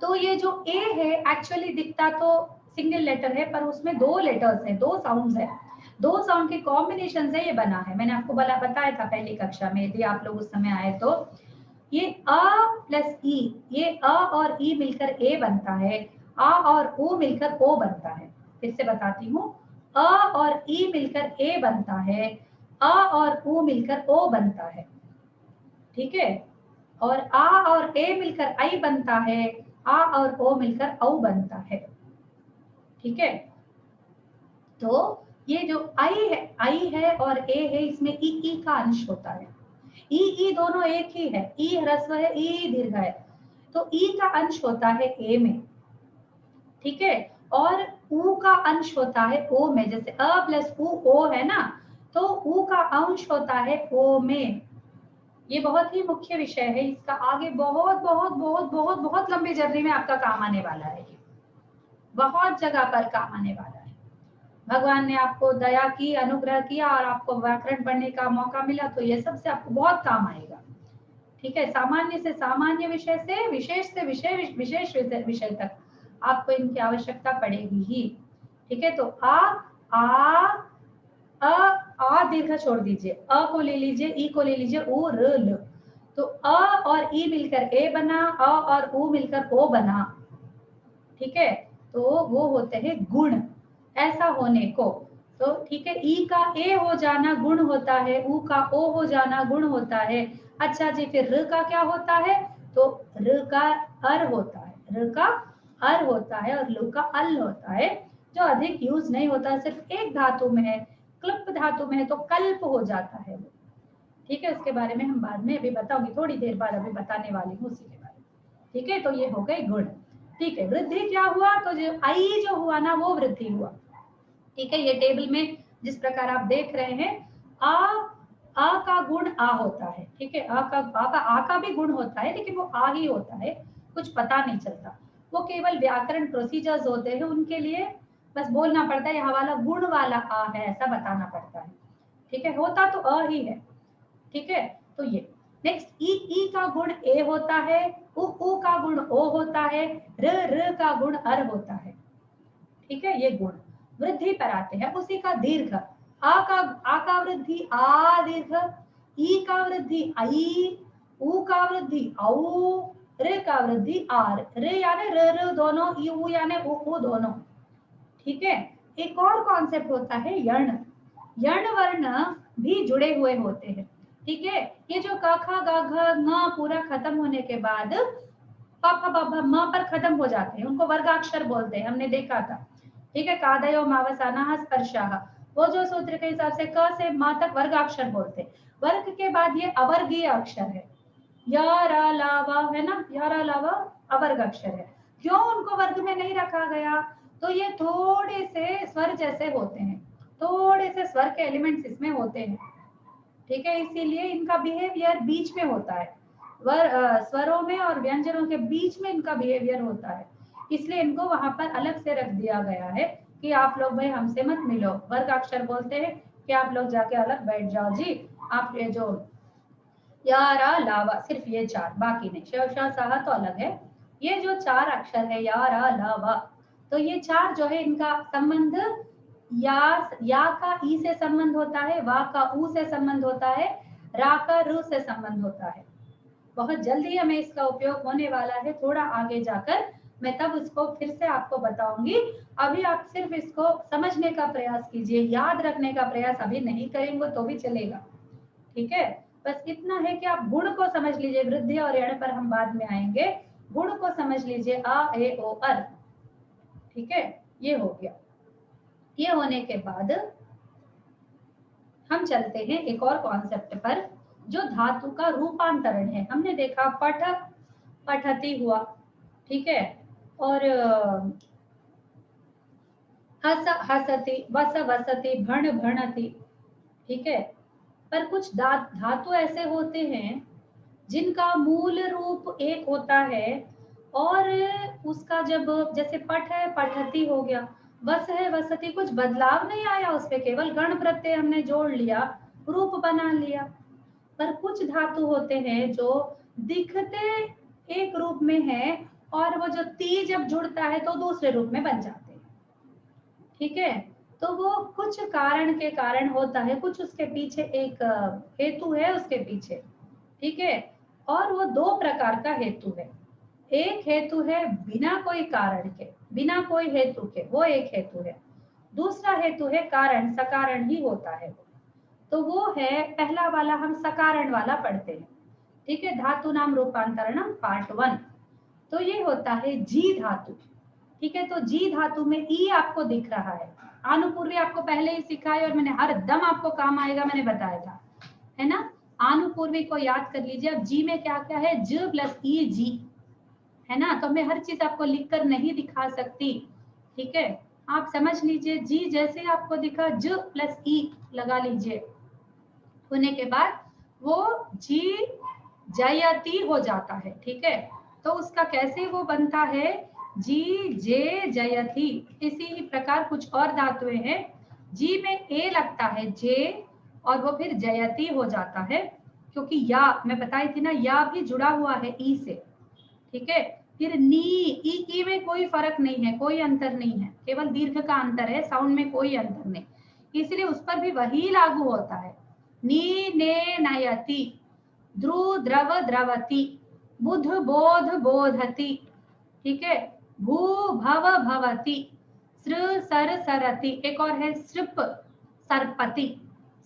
तो ये जो ए है एक्चुअली दिखता तो सिंगल लेटर है, पर उसमें 2 लेटर्स है, 2 साउंड्स है, 2 साउंड के कॉम्बिनेशन से ये बना है। मैंने आपको बताया था पहली कक्षा में, यदि आप लोग उस समय आए तो। ये अ प्लस ई, ये अ और ई मिलकर ए बनता है, आ और उ मिलकर ओ बनता है। फिर से बताती हूँ, अ और ई मिलकर ए बनता है, अ और उ मिलकर ओ बनता है, ठीक है। और आ और ए मिलकर आई बनता है, आ और ओ मिलकर औ बनता है, ठीक है। तो ये जो आई है और ए है, इसमें ई का अंश होता है, ई दोनों एक ही है, ई ह्रस्व है, ई दीर्घ है, तो ई का अंश होता है ए में, ठीक है। और उ का अंश होता है ओ में, जैसे अ प्लस उ ओ है ना, तो उ का अंश होता है ओ में। ये बहुत ही मुख्य विषय है, इसका आगे बहुत बहुत बहुत बहुत बहुत लंबी जर्नी में आपका काम आने वाला है, ये बहुत जगह पर काम आने वाला है। भगवान ने आपको दया की, अनुग्रह किया और आपको व्याकरण पढ़ने का मौका मिला, तो ये सबसे आपको बहुत काम आएगा, ठीक है। सामान्य से सामान्य विषय से विशेष विशेष विषय तक आपको इनकी आवश्यकता पड़ेगी ही, ठीक है। तो आ दीर्घ छोड़ दीजिए, अ को ले लीजिए, ई को ले लीजिए, उ, र, ल, तो अ और ई मिलकर ए बना, अ और उ मिलकर ओ बना, ठीक है। तो वो होते हैं गुण, ऐसा होने को, तो ठीक है। ई का ए हो जाना गुण होता है, उ का ओ हो जाना गुण होता है। अच्छा जी, फिर र का क्या होता है, तो र का अर होता है, र का अर होता है, और लु का अल होता है, जो अधिक यूज नहीं होता, सिर्फ एक धातु में है, क्लुप्त धातु में है, तो कल्प हो जाता है वो, ठीक है। उसके बारे में हम बाद में अभी बताऊंगी, थोड़ी देर बाद अभी बताने वाली हूँ उसी के बारे में, ठीक है। तो ये हो गए गुण, ठीक है। वृद्धि क्या हुआ, तो जो आई जो हुआ ना वो वृद्धि हुआ, ठीक है। ये टेबल में जिस प्रकार आप देख रहे हैं, आ का गुण आ होता है, ठीक है। आ का भी गुण होता है, लेकिन वो आ ही होता है, कुछ पता नहीं चलता, वो केवल व्याकरण प्रोसीजर्स होते हैं, उनके लिए बस बोलना पड़ता है यहाँ वाला गुण वाला आ है, ऐसा बताना पड़ता है, ठीक है। होता तो अ ही है, ठीक है। तो ये नेक्स्ट, ई का गुण ए होता है, उ का गुण ओ होता है, र का गुण अर होता है, ठीक है। ये गुण वृद्धि पर आते हैं, उसी का दीर्घ, आ का वृद्धि आ दीर्घ, ई का वृद्धि आई, उ का वृद्धि औ, रे का वृद्धि आर, रे यानी र दोनों, उ यानी उ दोनों, ठीक है। एक और कॉन्सेप्ट होता है यर्ण, यर्ण वर्ण भी जुड़े हुए होते हैं, ठीक है। ये जो क ख ग घ ङ पूरा खत्म होने के बाद प फ ब भ म पर खत्म हो जाते हैं, उनको वर्गाक्षर बोलते हैं, हमने देखा था, ठीक है। कादयो मावसाना स्पर्शाः, वो जो सूत्र के हिसाब से क से म तक वर्गाक्षर बोलते हैं, वर्ग के बाद ये अवर्गीय अक्षर है, या रा लावा है ना, या रा लावा अवर्ग अक्षर है। क्यों उनको वर्ग में नहीं रखा गया, तो ये थोड़े से स्वर जैसे होते हैं, थोड़े से स्वर के एलिमेंट्स इसमें होते हैं, ठीक है। इसीलिए इनका बिहेवियर बीच में होता है, स्वरों में और व्यंजनों के बीच में इनका बिहेवियर होता है, इसलिए इनको वहां पर अलग से रख दिया गया है कि आप लोग भाई हमसे मत मिलो, वर्ग अक्षर बोलते हैं कि आप लोग जाके अलग बैठ जाओ जी, आप ये जो या रा लावा सिर्फ ये 4, बाकी नहीं, श श स तो अलग है, ये जो 4 अक्षर है या रा लावा, तो ये 4 जो है इनका संबंध या का ई से संबंध होता है, वा का ऊ से संबंध होता है, रा का रू से संबंध होता है। बहुत जल्दी हमें इसका उपयोग होने वाला है, थोड़ा आगे जाकर मैं तब उसको फिर से आपको बताऊंगी। अभी आप सिर्फ इसको समझने का प्रयास कीजिए, याद रखने का प्रयास अभी नहीं करेंगे तो भी चलेगा, ठीक है। बस इतना है कि आप गुण को समझ लीजिए, वृद्धि और यण पर हम बाद में आएंगे। गुण को समझ लीजिए, आ ए ओ अर, ठीक है। ये हो गया। ये होने के बाद हम चलते हैं एक और कॉन्सेप्ट पर, जो धातु का रूपांतरण है। हमने देखा पठ पठती हुआ, ठीक है, और हस हसती, वस वसती, भण भणति, ठीक है। पर कुछ धातु ऐसे होते हैं जिनका मूल रूप एक होता है और उसका जब जैसे पठ है पठती हो गया, वस है वसती, कुछ बदलाव नहीं आया उस पे, केवल गण प्रत्यय हमने जोड़ लिया, रूप बना लिया। पर कुछ धातु होते हैं जो दिखते एक रूप में है और वो जो ती जब जुड़ता है तो दूसरे रूप में बन जाते हैं, ठीक है। तो वो कुछ कारण के कारण होता है, कुछ उसके पीछे एक हेतु है उसके पीछे, ठीक है। और वो दो प्रकार का हेतु है। एक हेतु है बिना कोई कारण के, बिना कोई हेतु के, वो एक हेतु है। दूसरा हेतु है कारण, सकारण ही होता है वो, तो वो है पहला वाला, हम सकारण वाला पढ़ते हैं, ठीक है। धातु नाम रूपांतरणम पार्ट 1। तो ये होता है जी धातु, ठीक है। तो जी धातु में ई आपको दिख रहा है, आनुपूर्वी आपको पहले ही सिखाया और मैंने हर दम आपको काम आएगा, मैंने बताया था, है ना। आनुपूर्वी को याद कर लीजिए। अब जी में क्या क्या है, ज प्लस ई जी, है ना। तो मैं हर चीज आपको लिखकर नहीं दिखा सकती, ठीक है। आप समझ लीजिए, जी जैसे आपको दिखा ज प्लस ई लगा लीजिए, होने के बाद वो जी जयती हो जाता है, ठीक है। तो उसका कैसे वो बनता है, जी जे जयती। इसी ही प्रकार कुछ और धातुएं हैं, जी में ए लगता है जे और वो फिर जयती हो जाता है, क्योंकि या मैं बताई थी ना, या भी जुड़ा हुआ है ई से, ठीक है। फिर नी, ई में कोई फर्क नहीं है, कोई अंतर नहीं है, केवल दीर्घ का अंतर है, साउंड में कोई अंतर नहीं, इसलिए उस पर भी वही लागू होता है। नी ने नयति, ध्रुव द्रव द्रवति, बुध बोध बोधति, ठीक है। भू भव भवति, सृ सर सरति, एक और है सृप सर्पति,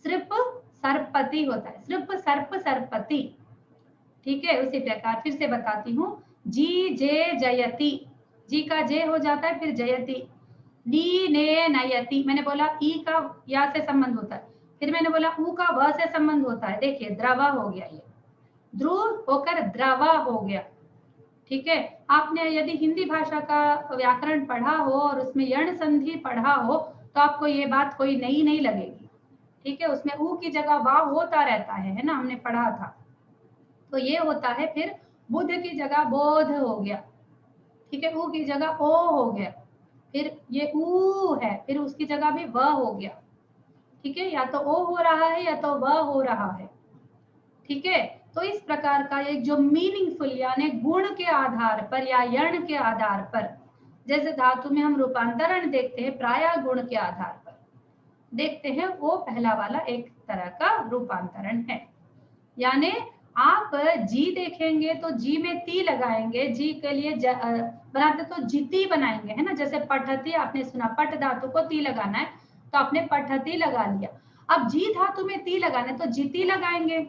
सृप सर्पति होता है, सृप सर्प सर्पति, ठीक है। उसी प्रकार फिर से बताती हूँ, जी जे जयति, जी का जे हो जाता है फिर जयति। नी ने नयति, मैंने बोला ई का या से संबंध होता है, फिर मैंने बोला ऊ का व से संबंध होता है, देखिए द्रवा हो गया, ये ध्रुव होकर द्रवा हो गया, ठीक है। आपने यदि हिंदी भाषा का व्याकरण पढ़ा हो और उसमें यण संधि पढ़ा हो तो आपको ये बात कोई नई नहीं लगेगी, ठीक है। उसमें ऊ की जगह वा होता रहता है ना, हमने पढ़ा था। तो ये होता है, फिर बुध की जगह बोध हो गया, ठीक है। ऊ की जगह ओ हो गया, फिर ये ऊ है, फिर उसकी जगह भी व हो गया, ठीक है। या तो ओ हो रहा है या तो व हो रहा है, ठीक है। तो इस प्रकार का एक जो मीनिंगफुल यानी गुण के आधार पर या यण के आधार पर, जैसे धातु में हम रूपांतरण देखते हैं प्राय गुण के आधार पर देखते हैं, वो पहला वाला एक तरह का रूपांतरण है। यानी आप जी देखेंगे तो जी में ती लगाएंगे, जी के लिए बनाते तो जिती बनाएंगे, है ना। जैसे पठती आपने सुना, पट धातु को ती लगाना है तो आपने पठती लगा लिया। अब जी धातु में ती लगाना है तो जिती लगाएंगे,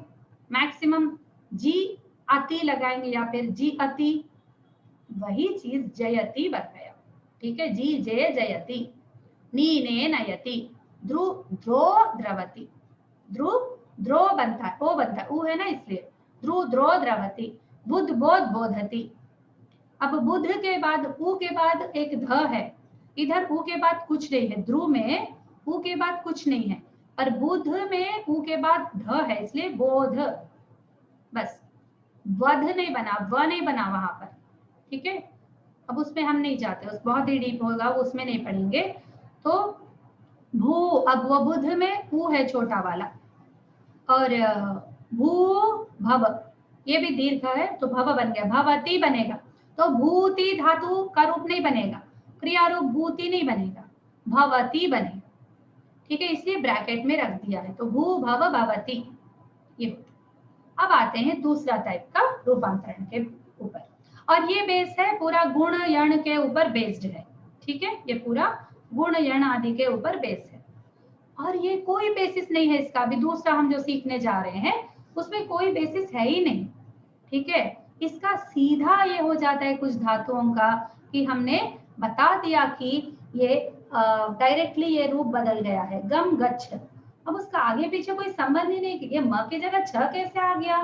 मैक्सिमम जी अति लगाएंगे या फिर जी अति, वही चीज जयति बन गया, ठीक है। जी जय जयति, नी ने नयति, ध्रुव ध्रो द्रवति, ध्रुव द्रो बनता है, ओ बनता है, ऊ है ना इसलिए, ध्रुव द्रो द्रवति, बुध बोध बोधति। अब बुध के बाद ऊ के बाद एक ध है, इधर ऊ के बाद कुछ नहीं है, ध्रुव में ऊ के बाद कुछ नहीं है, पर बुध में ऊ के बाद ध है, इसलिए बोध, बस वध नहीं बना, व नहीं बना वहां पर, ठीक है। अब उसमें हम नहीं जाते, उस बहुत ही डीप होगा, उसमें नहीं पढ़ेंगे। तो भू, अब वो बुध में ऊ है छोटा वाला, और भू भव ये भी दीर्घ है तो भव बन गया, भवती बनेगा। तो भूति धातु का रूप नहीं बनेगा, क्रिया रूप भूति नहीं बनेगा, भवती बनेगा, ठीक है, इसलिए ब्रैकेट में रख दिया है। तो भू भव भवति ये होता। अब आते हैं दूसरा टाइप का रूपांतरण के ऊपर, और ये बेस है पूरा गुण यण के ऊपर बेस्ड है। ठीक है, ये पूरा गुण यण आदि के ऊपर बेस है, और ये कोई बेसिस नहीं है इसका भी। दूसरा हम जो सीखने जा रहे हैं उसमें कोई बेसिस है ही नहीं। ठीक है, इसका सीधा ये हो जाता है कुछ धातुओं का कि हमने बता दिया कि ये डायरेक्टली ये रूप बदल गया है, गम गच्छ। अब उसका आगे पीछे कोई संबंध ही नहीं कि ये म की जगह छ कैसे आ गया,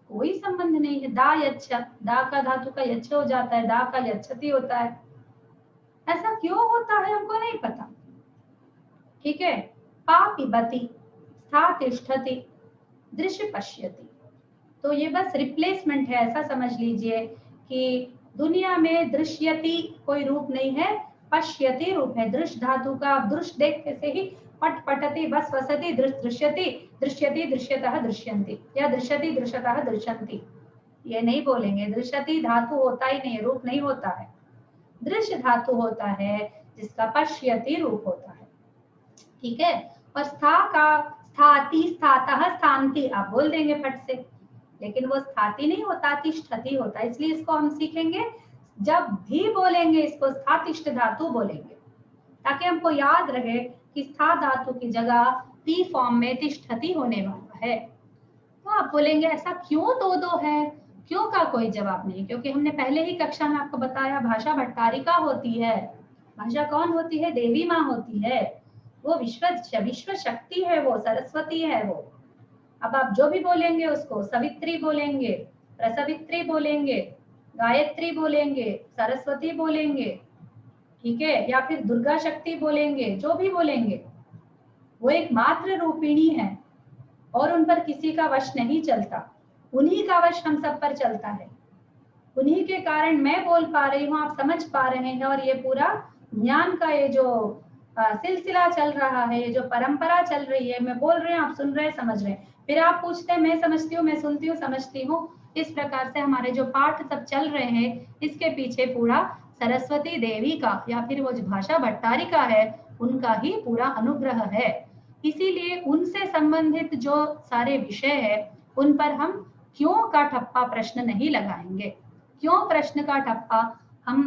कोई संबंध नहीं है। दा यच्छ, दा का धातु का यच्छ हो जाता है, दा का यच्छति होता है। ऐसा क्यों होता है हमको नहीं पता। ठीक है, पा पिबति, स्था तिष्ठति, दृश्य पश्यति। तो ये बस रिप्लेसमेंट है, ऐसा समझ लीजिए कि दुनिया में दृश्यति कोई रूप नहीं है, पश्यति रूप है। दृश्य धातु का दृश्य देखने से ही पट पटति बस वसति दृश्यति, दृश्यति दृश्यतः दृश्यन्ति, या दृश्यति दृश्यतः दृश्यन्ति। ये नहीं बोलेंगे, दृश्यति धातु होता ही नहीं, रूप नहीं होता है। दृश्य धातु होता है जिसका पश्यति रूप होता है। ठीक है, और स्था का स्थाति, स्थातः, स्थान्ति आप बोल देंगे फट से, लेकिन वो स्थाति नहीं होता, तिष्ठति होता है। इसलिए इसको हम सीखेंगे, जब भी बोलेंगे इसको स्थातिष्ठ धातु बोलेंगे, ताकि हमको याद रहे कि स्था धातु की जगह ती फॉर्म में तिष्ठति होने वाला है। तो आप बोलेंगे ऐसा क्यों दो दो है, क्यों का कोई जवाब नहीं, क्योंकि हमने पहले ही कक्षा में आपको बताया भाषा भट्टारिका होती है। भाषा कौन होती है, देवी माँ होती है, वो विश्व शक्ति है, वो सरस्वती है वो। अब आप जो भी बोलेंगे उसको सवित्री बोलेंगे, प्रसवित्री बोलेंगे, गायत्री बोलेंगे, सरस्वती बोलेंगे, ठीक है, या फिर दुर्गा शक्ति बोलेंगे, जो भी बोलेंगे वो एक मात्र रूपिणी है और उन पर किसी का वश नहीं चलता, उन्हीं का वश हम सब पर चलता है। उन्हीं के कारण मैं बोल पा रही हूँ, आप समझ पा रहे हैं, और ये पूरा ज्ञान का ये जो सिलसिला चल रहा है, ये जो परंपरा चल रही है, मैं बोल रहे हैं, आप सुन रहे हैं, समझ रहे हैं, फिर आप पूछते हैं, मैं समझती हूँ, मैं सुनती हूँ, समझती हूँ। इस प्रकार से हमारे जो पाठ सब चल रहे हैं, इसके पीछे पूरा सरस्वती देवी का या फिर वो जो भाषा भट्टारिका है उनका ही पूरा अनुग्रह है। इसीलिए उनसे संबंधित जो सारे विषय है उन पर हम क्यों का ठप्पा प्रश्न नहीं लगाएंगे। क्यों प्रश्न का ठप्पा हम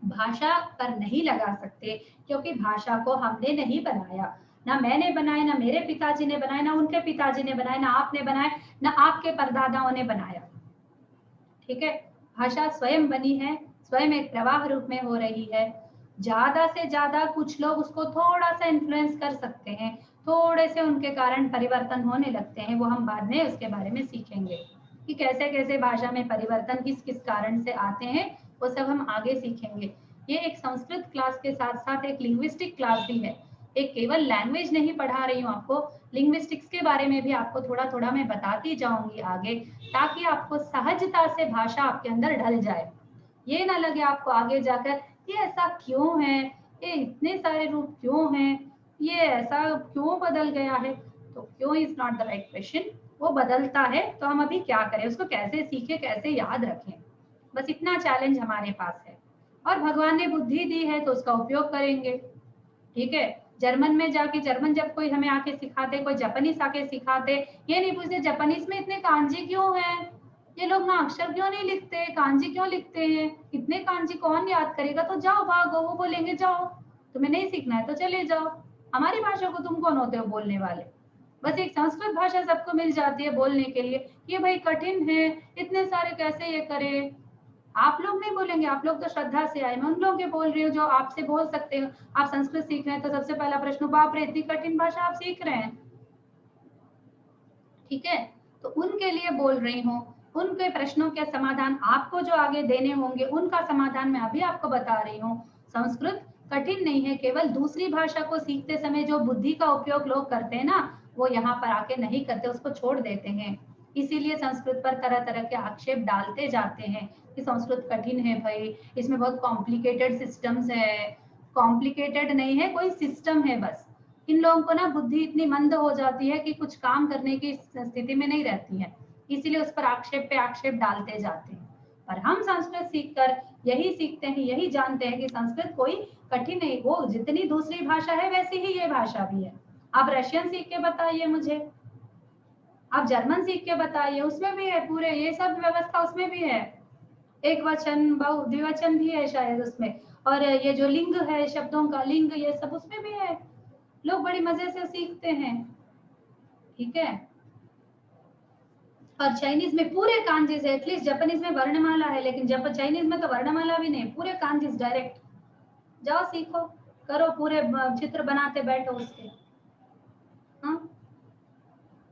भाषा पर नहीं लगा सकते, क्योंकि भाषा को हमने नहीं बनाया, ना मैंने बनाया, ना मेरे पिताजी ने बनाया, ना उनके पिताजी ने बनाया, ना आपने बनाया, ना आपके परदादाओं ने बनाया। ठीक है, भाषा स्वयं बनी है, स्वयं एक प्रवाह रूप में हो रही है। ज्यादा से ज्यादा कुछ लोग उसको थोड़ा सा इन्फ्लुएंस कर सकते हैं, थोड़े से उनके कारण परिवर्तन होने लगते हैं, वो हम बाद में उसके बारे में सीखेंगे कि कैसे कैसे भाषा में परिवर्तन किस किस कारण से आते हैं, वो सब हम आगे सीखेंगे। ये एक संस्कृत क्लास के साथ साथ एक लिंग्विस्टिक क्लास भी है, एक केवल लैंग्वेज नहीं पढ़ा रही हूँ आपको, लिंग्विस्टिक्स के बारे में भी आपको थोड़ा थोड़ा मैं बताती जाऊंगी आगे, ताकि आपको सहजता से भाषा आपके अंदर ढल जाए। ये ना लगे आपको आगे जाकर ये ऐसा क्यों है, ये इतने सारे रूप क्यों हैं, ये ऐसा क्यों बदल गया है। तो क्यों is not the right question, वो बदलता है तो हम अभी क्या करें, उसको कैसे सीखे, कैसे याद रखें, बस इतना चैलेंज हमारे पास है। और भगवान ने बुद्धि दी है तो उसका उपयोग करेंगे। ठीक है, जर्मन में जाके, जर्मन जब कोई हमें आके सिखाते, कोई जापानीज आके सिखाते, ये नहीं पूछते जापानीज में इतने कांजी क्यों है, ये लोग ना अक्षर क्यों नहीं लिखते, कांजी क्यों लिखते हैं, इतने कांजी कौन याद करेगा, तो जाओ भागो, वो बोलेंगे जाओ, तुम्हें नहीं सीखना है तो चले जाओ, हमारी भाषा को तुम कौन होते हो बोलने वाले। बस एक संस्कृत भाषा सबको मिल जाती है बोलने के लिए, ये भाई कठिन है, इतने सारे कैसे ये करे। आप लोग नहीं बोलेंगे, आप लोग तो श्रद्धा से आए, मैं उन लोगों के बोल रही हूँ जो आपसे बोल सकते हो। आप संस्कृत सीख रहे हैं तो सबसे पहला प्रश्न, बाप रे इतनी कठिन भाषा आप सीख रहे हैं। ठीक है, तो उनके लिए बोल रही हूँ, उनके प्रश्नों के समाधान आपको जो आगे देने होंगे उनका समाधान मैं अभी आपको बता रही हूँ। संस्कृत कठिन नहीं है, केवल दूसरी भाषा को सीखते समय जो बुद्धि का उपयोग लोग करते हैं ना, वो यहाँ पर आके नहीं करते, उसको छोड़ देते हैं। इसीलिए संस्कृत पर तरह तरह के आक्षेप डालते जाते हैं कि संस्कृत कठिन है भाई, इसमें बहुत कॉम्प्लिकेटेड सिस्टम्स है। कॉम्प्लिकेटेड नहीं है, कोई सिस्टम है बस। इन लोगों को ना बुद्धि इतनी मंद हो जाती है कि कुछ काम करने की स्थिति में नहीं रहती है, इसीलिए उस पर आक्षेप पे आक्षेप डालते जाते हैं। पर हम संस्कृत सीखकर यही सीखते हैं, यही जानते हैं कि संस्कृत कोई कठिन नहीं, वो जितनी दूसरी भाषा है वैसी ही ये भाषा भी है। आप रशियन सीख के बताइए मुझे, आप जर्मन सीख के बताइए, उसमें भी है पूरे ये सब व्यवस्था, उसमें भी है, एक वचन बहु द्विवचन भी है शायद उसमें, और ये जो लिंग है शब्दों का लिंग ये सब उसमें भी है, लोग बड़ी मजे से सीखते हैं। ठीक है, और चाइनीज में पूरे कांजीज है, एटलीस्ट जापानीज में वर्णमाला है, लेकिन जब चाइनीज में तो वर्णमाला भी नहीं, पूरे कांजीज डायरेक्ट। जाओ सीखो, करो, पूरे चित्र बनाते बैठो उसके। हाँ,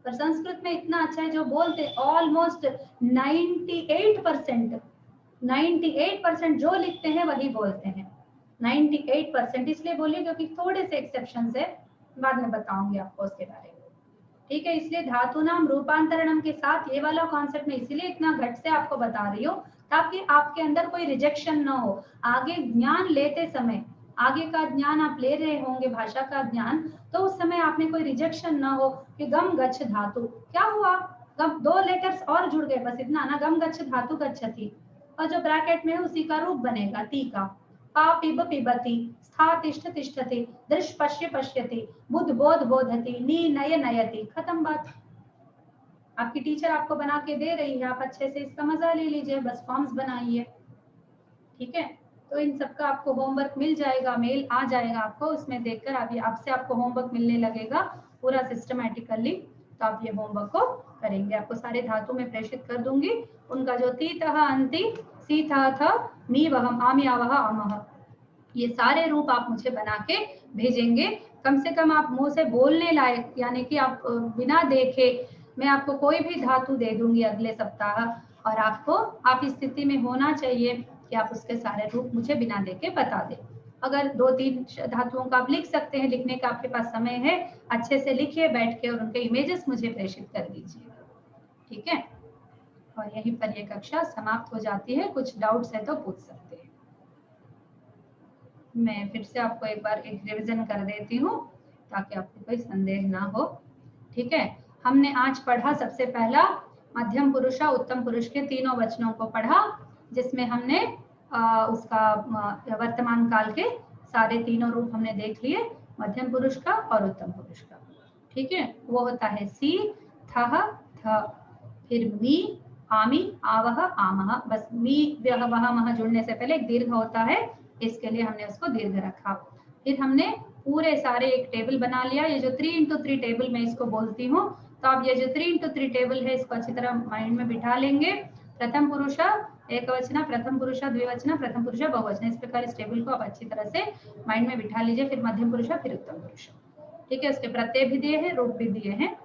पर संस्कृत में इतना अच्छा है, जो बोलते ऑलमोस्ट 98% जो लिखते हैं वही बोलते हैं, 98%। इसलिए बोलिए क्योंकि थोड़े से एक्सेप्शन है, बाद में बताऊंगी आपको उसके बारे में। ठीक है, इसलिए धातु नाम रूपांतरणम के साथ ये वाला कॉन्सेप्ट में इसलिए इतना घट से आपको बता रही हूँ ताकि आपके अंदर कोई रिजेक्शन ना हो। आगे ज्ञान लेते समय, आगे का ज्ञान आप ले रहे होंगे, भाषा का ज्ञान, तो उस समय आपने कोई रिजेक्शन ना हो कि गम गच्छ धातु क्या हुआ, गम 2 लेटर्स और जुड़ गए, बस इतना ना, गम गच्छ धातु गच्छति, और जो ब्रैकेट में है उसी का रूप बनेगा ती का, पा पिब पिबति, स्था तिष्ठ तिष्ठति, दृश्य पश्य पश्यति, बुद्ध बोध बोधति, नी नय नयति, खत्म बात। आपकी टीचर आपको बना के दे रही है, आप अच्छे से इसका मजा ले लीजिए, बस फॉर्म्स बनाइए। ठीक है, तो इन सबका आपको होमवर्क मिल जाएगा, मेल आ जाएगा आपको, उसमें देखकर अभी आपसे आपको होमवर्क मिलने लगेगा पूरा सिस्टमैटिकली, तो आप ये होमवर्क को करेंगे। आपको सारे धातु में प्रेषित कर दूंगी, उनका जो तीतः अंति सीथा था मी वहम आमी आवह अमह, ये सारे रूप आप मुझे बना के भेजेंगे। कम से कम आप मुंह से बोलने लायक, यानी कि आप बिना देखे, मैं आपको कोई भी धातु दे दूंगी अगले सप्ताह, और आपको, आप इस स्थिति में होना चाहिए कि आप उसके सारे रूप मुझे बिना देखे बता दें। अगर 2-3 धातुओं का आप लिख सकते हैं, लिखने का आपके पास समय है, अच्छे से लिखिए बैठ के, और उनके इमेजेस मुझे प्रेषित कर दीजिए। ठीक है, और यहीं पर ये कक्षा समाप्त हो जाती है। कुछ डाउट्स है तो पूछ सकते हैं। मैं फिर से आपको एक बार एक रिवीजन कर देती हूँ ताकि आपको कोई संदेह ना हो। ठीक है, हमने आज पढ़ा सबसे पहला मध्यम पुरुष और उत्तम पुरुष के तीनों वचनों को पढ़ा, जिसमें हमने उसका वर्तमान काल के सारे तीनों रूप हमने देख लिए, मध्यम पुरुष का और उत्तम पुरुष का। ठीक है, वो होता है सी, थह, थ, फिर मी, आमी, आवह, आमह। बस मी वह वह मह जुड़ने से पहले एक दीर्घ होता है, इसके लिए हमने उसको दीर्घ रखा। फिर हमने पूरे सारे एक टेबल बना लिया, ये जो 3x3 टेबल मैं इसको बोलती हूँ, तो आप ये जो 3x3 टेबल है इसको अच्छी तरह माइंड में बिठा लेंगे। प्रथम पुरुष एक वचन, प्रथम पुरुष द्विवचन, प्रथम पुरुष बहुवचन, इस प्रकार इस टेबल को आप अच्छी तरह से माइंड में बिठा लीजिए। फिर मध्यम पुरुष, फिर उत्तम पुरुष। ठीक है, उसके प्रत्यय भी दिए हैं, रूप भी दिए हैं।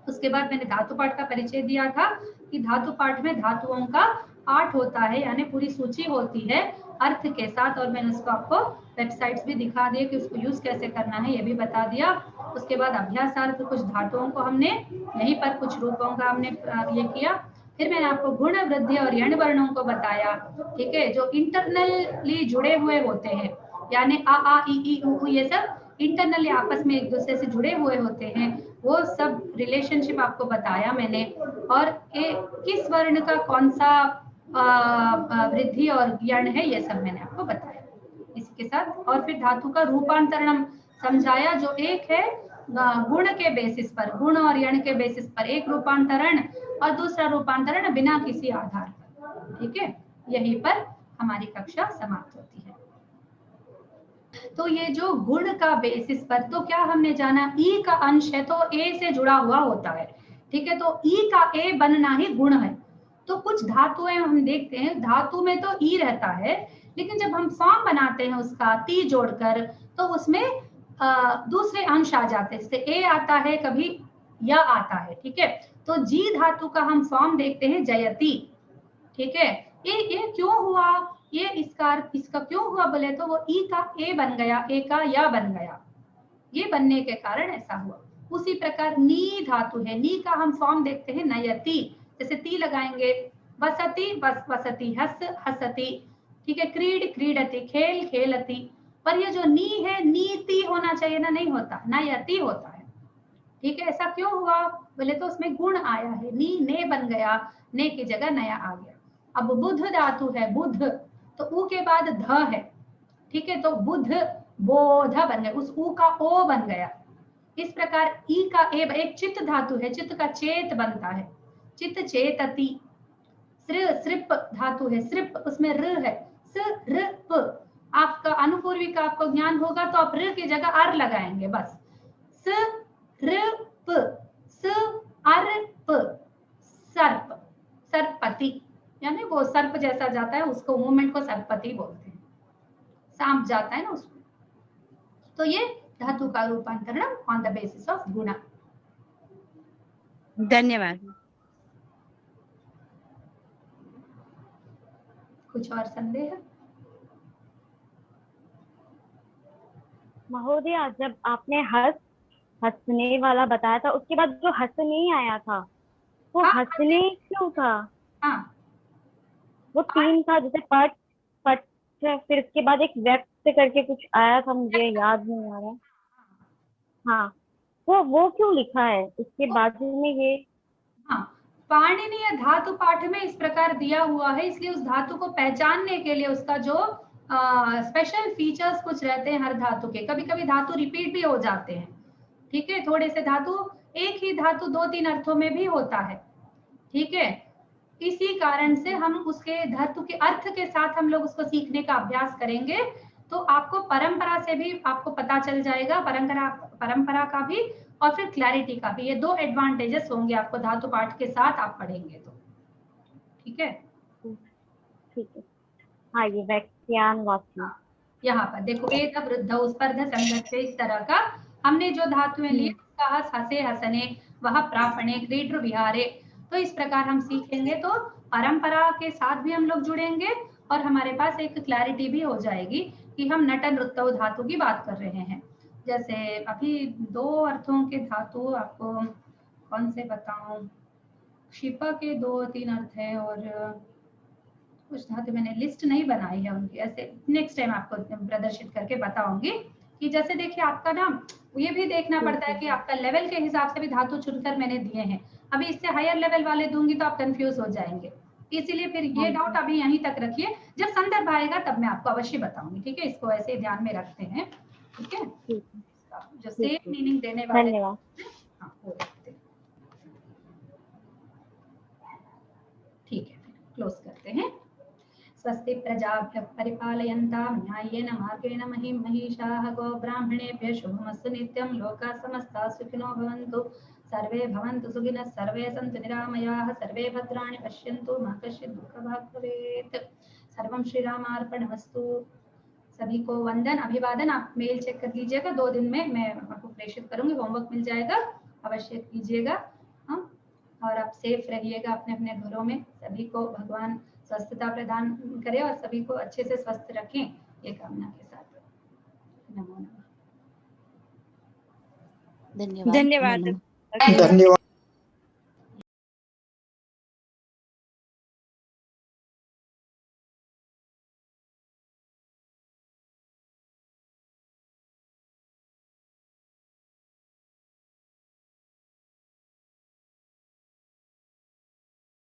उसके बाद मैंने धातु पाठ का परिचय दिया था कि धातु पाठ में धातुओं का पाठ होता है, यानी पूरी सूची होती है अर्थ के साथ, और मैंने उसको आपको वेबसाइट्स भी दिखा दिए कि उसको यूज कैसे करना है, ये भी बता दिया। उसके बाद अभ्यासार्थ कुछ धातुओं को हमने यहीं पर, कुछ रूपों का हमने ये किया। फिर मैंने आपको गुण, वृद्धि और यण वर्णों को बताया। ठीक है, जो इंटरनली जुड़े हुए होते हैं, यानी आ ई उ ये सब इंटरनली आपस में एक दूसरे से जुड़े हुए होते हैं, वो सब रिलेशनशिप आपको बताया मैंने। और किस वर्ण का कौन सा वृद्धि और यण है, ये सब मैंने आपको बताया इसके साथ। और फिर धातु का रूपांतरण समझाया, जो एक है गुण के बेसिस पर, गुण और यण के बेसिस पर एक रूपांतरण, और दूसरा रूपांतरण बिना किसी आधार पर। ठीक है, यहीं पर हमारी कक्षा समाप्त होती है। तो ये जो गुण का बेसिस पर, तो क्या हमने जाना, ई का अंश है तो ए से जुड़ा हुआ होता है। ठीक है, तो ई का ए बनना ही गुण है। तो कुछ धातुएं हम देखते हैं, धातु में तो ई रहता है, लेकिन जब हम फॉर्म बनाते हैं उसका ती जोड़कर, तो उसमें दूसरे अंश आ जाते हैं, जैसे ए आता है, कभी या आता है। ठीक है, तो जी धातु का हम फॉर्म देखते हैं जयति। ठीक है, ये क्यों हुआ, ये इसका क्यों हुआ बोले तो वो ई का ए बन गया, ए का या बन गया, ये बनने के कारण ऐसा हुआ। उसी प्रकार नी धातु है, नी का हम फॉर्म देखते हैं नयति, जैसे ती लगाएंगे, वसति वसति, हस हसति। ठीक है, क्रीड क्रीडति, खेल खेलति। पर ये जो नी है, नीति होना चाहिए ना, नहीं होता, नयति होता है। ठीक है, ऐसा क्यों हुआ बोले तो उसमें गुण आया है, नी ने बन गया, ने की जगह नया आ गया। अब बुध धातु है, बुध, तो ऊ के बाद ध है, ठीक है, तो बुध बोध बन गया, उस ऊ का ओ बन गया। इस प्रकार ई का ए, एक चित्त धातु है, चित्त का चेत बनता है, चित्त चेतति। सृप धातु है, सृप, उसमें र है, सृप। आपका अनुपूर्वी का आपको ज्ञान होगा तो आप र की जगह अर लगाएंगे बस। सृप, सर्प, सर्प, सर्पति, यानी वो सर्प जैसा जाता है, उसको मूवमेंट को सर्पति बोलते हैं, सांप जाता है ना उसमें। तो ये धातु का रूपांतरण ऑन द बेसिस ऑफ गुणा।
धन्यवाद।
कुछ और संदेह?
महोदया, जब आपने हंसने वाला बताया था, उसके बाद जो हंसने आया था, वो
हाँ,
हंसने क्यों था?
हाँ,
वो तीन था, जैसे पट पट, फिर उसके बाद एक व्यक्त करके कुछ आया था, मुझे याद नहीं आ रहा। हाँ, वो क्यों लिखा है उसके बाजू में ये?
हाँ, पाणिनीय धातु पाठ में इस प्रकार दिया हुआ है, इसलिए उस धातु को पहचानने के लिए उसका जो स्पेशल फीचर्स कुछ रहते हैं हर धातु के। कभी कभी धातु रिपीट भी हो जाते हैं, ठीक है, थोड़े से धातु, एक ही धातु 2-3 अर्थों में भी होता है, ठीक है। इसी कारण से हम उसके धातु के अर्थ के साथ हम लोग उसको सीखने का अभ्यास करेंगे, तो आपको परंपरा से भी आपको पता चल जाएगा, परंपरा का भी और फिर क्लैरिटी का भी। ये दो एडवांटेजेस होंगे आपको धातु पाठ के साथ आप पढ़ेंगे तो, ठीक है।
ठीक है, हाँ, ये व्याख्यान वाक्य
यहाँ पर देखो, एत वृद्ध स्पर्ध संगत, इस तरह का हमने जो धातुएं लिए, उसका हस, हसे, हसने, वह प्रापणे, क्रीड विहारे, तो इस प्रकार हम सीखेंगे तो परंपरा के साथ भी हम लोग जुड़ेंगे और हमारे पास एक क्लैरिटी भी हो जाएगी कि हम नट नृत्य धातु की बात कर रहे हैं। जैसे अभी 2 अर्थों के धातु आपको कौन से बताऊं, क्षिपा के 2-3 अर्थ हैं और कुछ धातु मैंने लिस्ट नहीं बनाई है उनकी, ऐसे नेक्स्ट टाइम आपको प्रदर्शित करके बताऊंगी कि जैसे देखिए आपका ना ये भी देखना पड़ता है कि आपका लेवल के हिसाब से भी धातु चुनकर मैंने दिए हैं। अभी इससे हायर लेवल वाले दूंगी तो आप कंफ्यूज हो जाएंगे, इसीलिए फिर ये डाउट अभी यहीं तक रखिए, जब संदर्भ आएगा तब मैं आपको अवश्य बताऊंगी, ठीक है। इसको ऐसे ध्यान में रखते हैं, ठीक है, जो सेम मीनिंग देने वाले।
धन्यवाद।
हाँ, वो रखते हैं, ठीक है, क्लोज करते हैं। स्वस्ति प्रजाभ्यः परिपालयन्तां न्याय्येन मार्गेण महीं महिषाः गोब्राह्मणेभ्यः शुभमस्तु नित्यं। लोकाः समस्ताः सुखिनो भवन्तु, सर्वे भवन्तु सुखिनः, सर्वे सन्तु निरामयाः, सर्वे भद्राणि पश्यन्तु, मा कश्चित् दुःखभाग् भवेत्। सर्वं श्रीरामार्पणमस्तु। सभी को वंदन अभिवादन। आप मेल चेक कर लीजिएगा, 2 दिन में मैं आपको प्रेषित करूंगी, होमवर्क मिल जाएगा, अवश्य कीजिएगा। हाँ, और आप सेफ रहिएगा अपने अपने घरों में। सभी को भगवान स्वस्थता प्रदान करे और सभी को अच्छे से स्वस्थ रखें, ये कामना के साथ। नमो नमः।
धन्यवाद।
धन्यवाद।